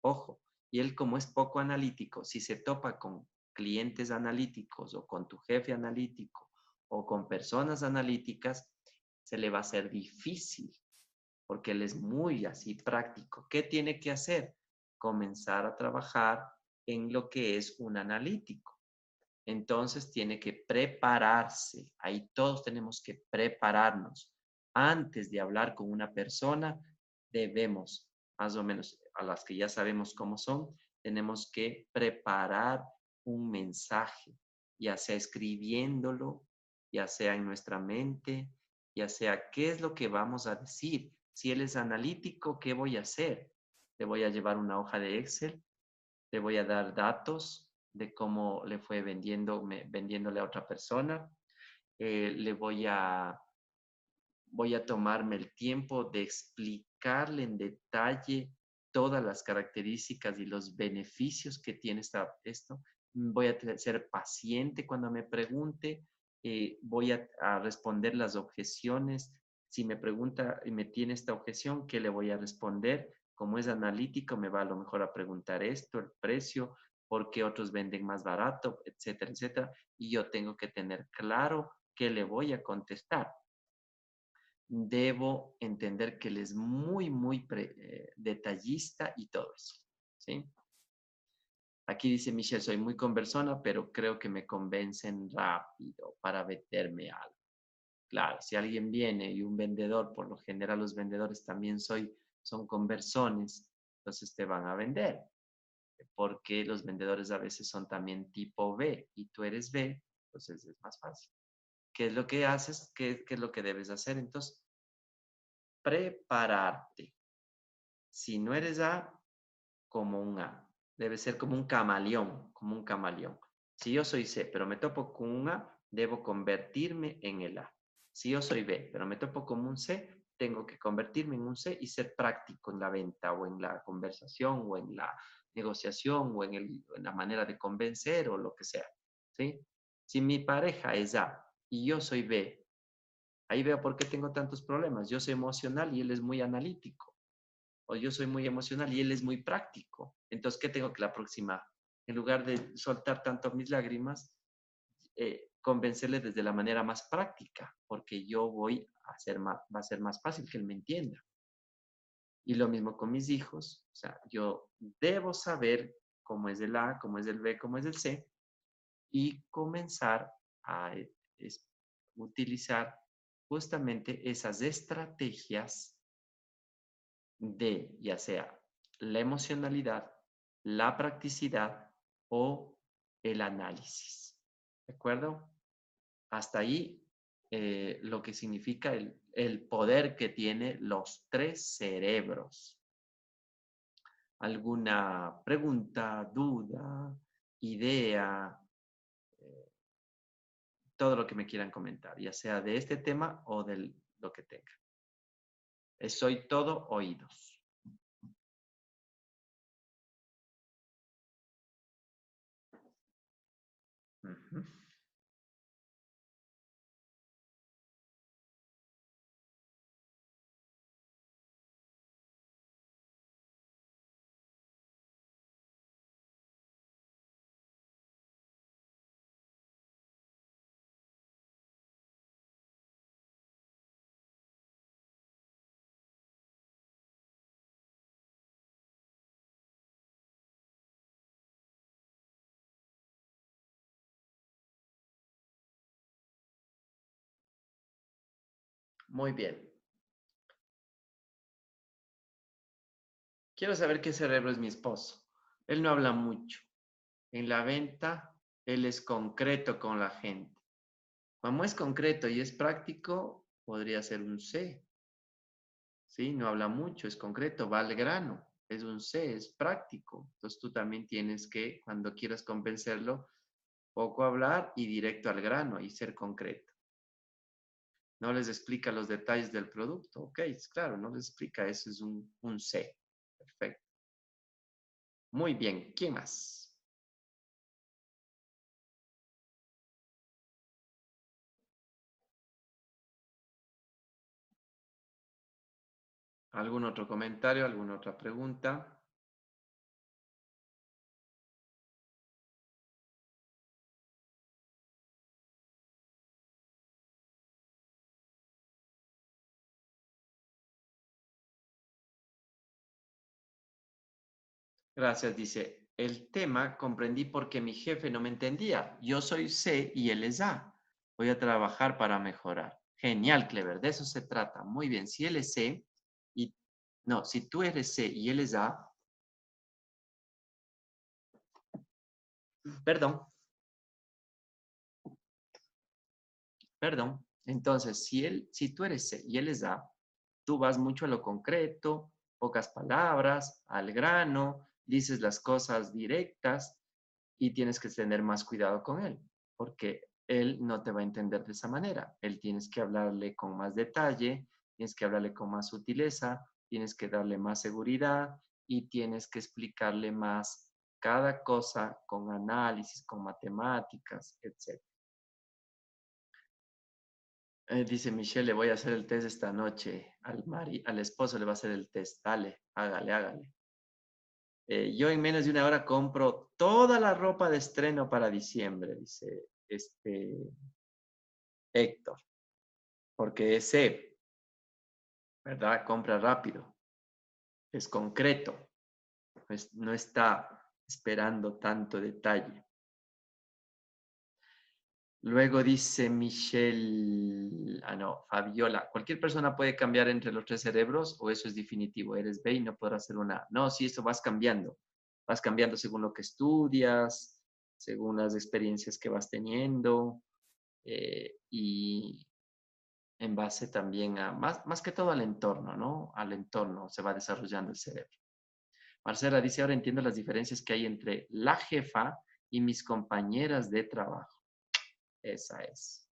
Ojo, y él como es poco analítico, si se topa con clientes analíticos o con tu jefe analítico o con personas analíticas, se le va a hacer difícil. porque él es muy así práctico. ¿Qué tiene que hacer? Comenzar a trabajar en lo que es un analítico. Entonces tiene que prepararse. Ahí todos tenemos que prepararnos. Antes de hablar con una persona, debemos, más o menos a las que ya sabemos cómo son, tenemos que preparar un mensaje, ya sea escribiéndolo, ya sea en nuestra mente, ya sea qué es lo que vamos a decir. Si él es analítico, ¿qué voy a hacer? Le voy a llevar una hoja de Excel, le voy a dar datos de cómo le fue vendiéndole a otra persona. Le voy a tomarme el tiempo de explicarle en detalle todas las características y los beneficios que tiene esto. Voy a ser paciente cuando me pregunte. Voy a responder las objeciones. Si me pregunta y me tiene esta objeción, ¿qué le voy a responder? Como es analítico, me va a lo mejor a preguntar esto, el precio, por qué otros venden más barato, etcétera, etcétera. Y yo tengo que tener claro qué le voy a contestar. Debo entender que él es muy detallista y todo eso, ¿sí? Aquí dice Michelle, soy muy conversona, pero creo que me convencen rápido para meterme algo. Claro, si alguien viene y un vendedor, por lo general los vendedores también son conversones, entonces te van a vender, porque los vendedores a veces son también tipo B y tú eres B, entonces es más fácil. ¿Qué es lo que haces? ¿Qué es lo que debes hacer? Entonces, prepararte. Si no eres A, como un A. Debe ser como un camaleón, como un camaleón. Si yo soy C, pero me topo con un A, debo convertirme en el A. Si yo soy B, pero me topo como un C, tengo que convertirme en un C y ser práctico en la venta o en la conversación o en la negociación o en la manera de convencer o lo que sea. ¿Sí? Si mi pareja es A y yo soy B, ahí veo por qué tengo tantos problemas. Yo soy emocional y él es muy analítico. O yo soy muy emocional y él es muy práctico. Entonces, ¿qué tengo que la próxima? En lugar de soltar tanto mis lágrimas, convencerle desde la manera más práctica, porque yo va a ser más fácil que él me entienda. Y lo mismo con mis hijos, o sea, yo debo saber cómo es el A, cómo es el B, cómo es el C, y comenzar a utilizar justamente esas estrategias de ya sea la emocionalidad, la practicidad o el análisis. ¿De acuerdo? Hasta ahí lo que significa el poder que tiene los tres cerebros. ¿Alguna pregunta, duda, idea? Todo lo que me quieran comentar, ya sea de este tema o de lo que tenga. Soy todo oídos. Ujú. Muy bien. Quiero saber qué cerebro es mi esposo. Él no habla mucho. En la venta, él es concreto con la gente. Como es concreto y es práctico, podría ser un C. ¿Sí? No habla mucho, es concreto, va al grano. Es un C, es práctico. Entonces tú también tienes que, cuando quieras convencerlo, poco hablar y directo al grano y ser concreto. No les explica los detalles del producto. Ok, claro, no les explica, eso es un C. Perfecto. Muy bien, ¿quién más? ¿Algún otro comentario? ¿Alguna otra pregunta? Gracias, dice. El tema comprendí porque mi jefe no me entendía. Yo soy C y él es A. Voy a trabajar para mejorar. Genial, Clever. De eso se trata. Muy bien. Si él es C y... No, si tú eres C y él es A... Perdón, perdón. Entonces, si tú eres C y él es A, tú vas mucho a lo concreto, pocas palabras, al grano, dices las cosas directas y tienes que tener más cuidado con él, porque él no te va a entender de esa manera. Él tienes que hablarle con más detalle, tienes que hablarle con más sutileza, tienes que darle más seguridad y tienes que explicarle más cada cosa con análisis, con matemáticas, etc. Dice Michelle, le voy a hacer el test esta noche. Al esposo le va a hacer el test. Dale, hágale, hágale. Yo en menos de una hora compro toda la ropa de estreno para diciembre, dice Héctor, porque ese, ¿verdad? Compra rápido, es concreto, no está esperando tanto detalle. Luego dice Michelle, no, Fabiola, ¿cualquier persona puede cambiar entre los tres cerebros o eso es definitivo? Eres B y no podrás hacer una. No, sí, esto vas cambiando según lo que estudias, según las experiencias que vas teniendo y en base también a, más que todo al entorno, ¿no? Al entorno se va desarrollando el cerebro. Marcela dice, ahora entiendo las diferencias que hay entre la jefa y mis compañeras de trabajo. Esa es.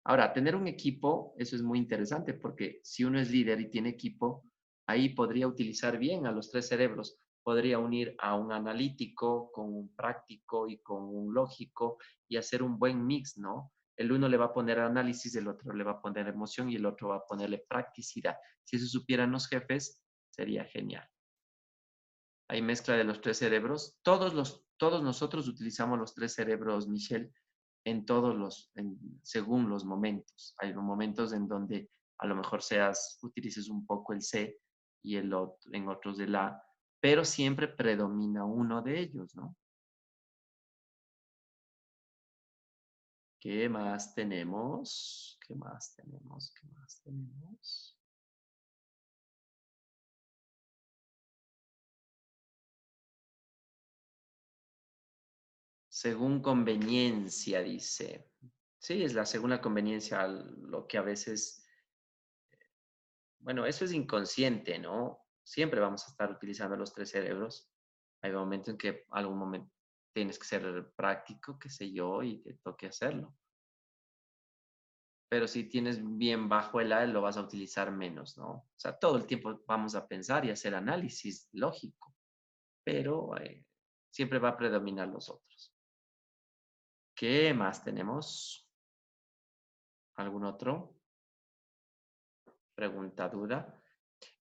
Ahora, tener un equipo, eso es muy interesante porque si uno es líder y tiene equipo, ahí podría utilizar bien a los tres cerebros. Podría unir a un analítico con un práctico y con un lógico y hacer un buen mix, ¿no? El uno le va a poner análisis, el otro le va a poner emoción y el otro va a ponerle practicidad. Si eso supieran los jefes, sería genial. Hay mezcla de los tres cerebros. Todos nosotros utilizamos los tres cerebros, Michelle, en según los momentos. Hay momentos en donde a lo mejor utilices un poco el C y en otros el A, pero siempre predomina uno de ellos, ¿no? ¿Qué más tenemos? ¿Qué más tenemos? ¿Qué más tenemos? Según conveniencia, dice. Sí, es la segunda conveniencia, lo que a veces, bueno, eso es inconsciente, ¿no? Siempre vamos a estar utilizando los tres cerebros. Hay momentos en que algún momento tienes que ser práctico, qué sé yo, y te toque hacerlo. Pero si tienes bien bajo el A, lo vas a utilizar menos, ¿no? O sea, todo el tiempo vamos a pensar y hacer análisis lógico, pero siempre va a predominar los otros. ¿Qué más tenemos? ¿Algún otro? Pregunta, duda.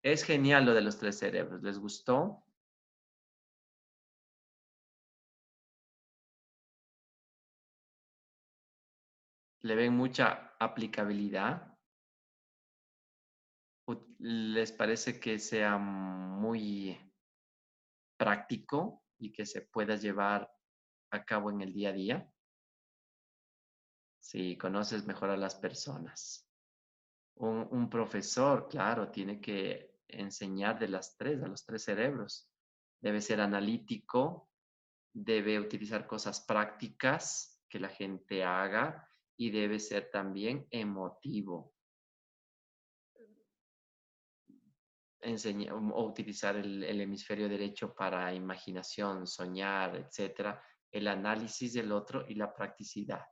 Es genial lo de los tres cerebros. ¿Les gustó? ¿Le ven mucha aplicabilidad? ¿Les parece que sea muy práctico y que se pueda llevar a cabo en el día a día? Si conoces mejor a las personas. Un profesor, claro, tiene que enseñar a los tres cerebros. Debe ser analítico, debe utilizar cosas prácticas que la gente haga y debe ser también emotivo. O utilizar el hemisferio derecho para imaginación, soñar, etcétera, el análisis del otro y la practicidad.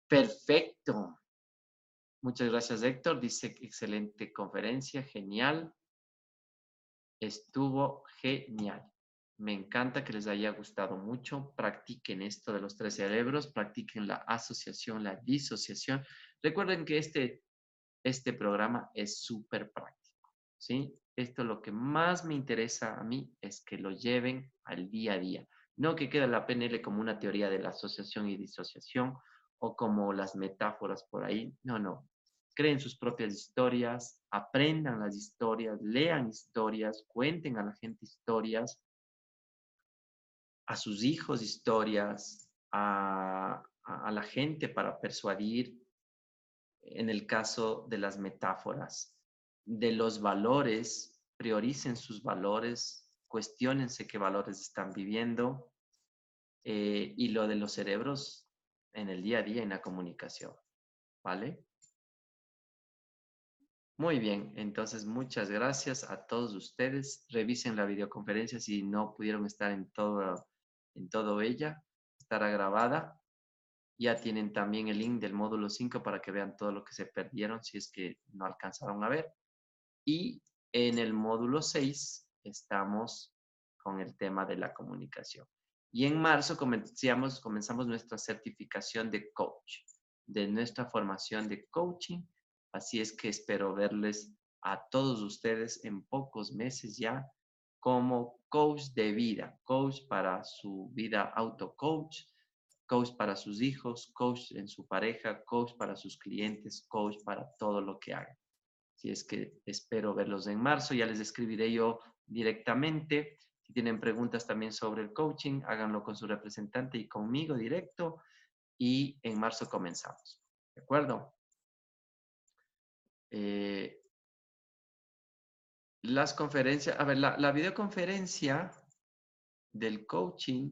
Perfecto. Muchas gracias, Héctor. Dice excelente conferencia, genial. Estuvo genial. Me encanta que les haya gustado mucho. Practiquen esto de los tres cerebros, practiquen la asociación, la disociación. Recuerden que este programa es súper práctico, ¿sí? Esto lo que más me interesa a mí es que lo lleven al día a día. No que quede la PNL como una teoría de la asociación y disociación o como las metáforas por ahí. No, no. creen sus propias historias, aprendan las historias, lean historias, cuenten a la gente historias, a sus hijos historias, a la gente para persuadir, en el caso de las metáforas, de los valores, prioricen sus valores, cuestiónense qué valores están viviendo, y lo de los cerebros en el día a día en la comunicación, ¿vale? Muy bien, entonces muchas gracias a todos ustedes. Revisen la videoconferencia si no pudieron estar en todo ella. Estará grabada. Ya tienen también el link del módulo 5 para que vean todo lo que se perdieron si es que no alcanzaron a ver. Y en el módulo 6 estamos con el tema de la comunicación. Y en marzo comenzamos nuestra certificación de coach, de nuestra formación de coaching. Así es que espero verles a todos ustedes en pocos meses ya como coach de vida, coach para su vida, auto-coach, coach para sus hijos, coach en su pareja, coach para sus clientes, coach para todo lo que hagan. Si es que espero verlos en marzo, ya les escribiré yo directamente. Si tienen preguntas también sobre el coaching, háganlo con su representante y conmigo directo. Y en marzo comenzamos. ¿De acuerdo? Las conferencias, a ver, la videoconferencia del coaching,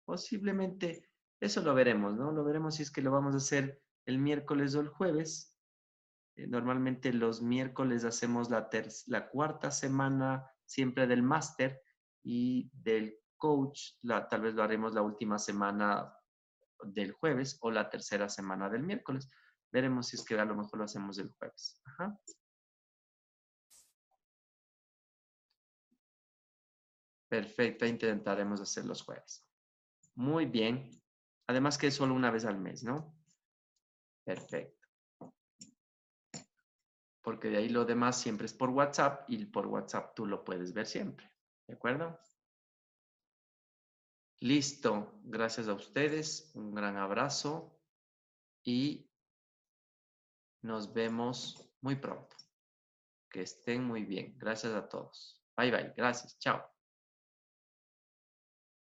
posiblemente, eso lo veremos, ¿no? Lo veremos si es que lo vamos a hacer el miércoles o el jueves. Normalmente los miércoles hacemos la cuarta semana siempre del máster y del coach, tal vez lo haremos la última semana del jueves o la tercera semana del miércoles. Veremos si es que a lo mejor lo hacemos el jueves. Ajá. Perfecto, intentaremos hacer los jueves. Muy bien. Además que es solo una vez al mes, ¿no? Perfecto. Porque de ahí lo demás siempre es por WhatsApp y por WhatsApp tú lo puedes ver siempre. ¿De acuerdo? Listo. Gracias a ustedes. Un gran abrazo y nos vemos muy pronto. Que estén muy bien. Gracias a todos. Bye bye. Gracias. Chao.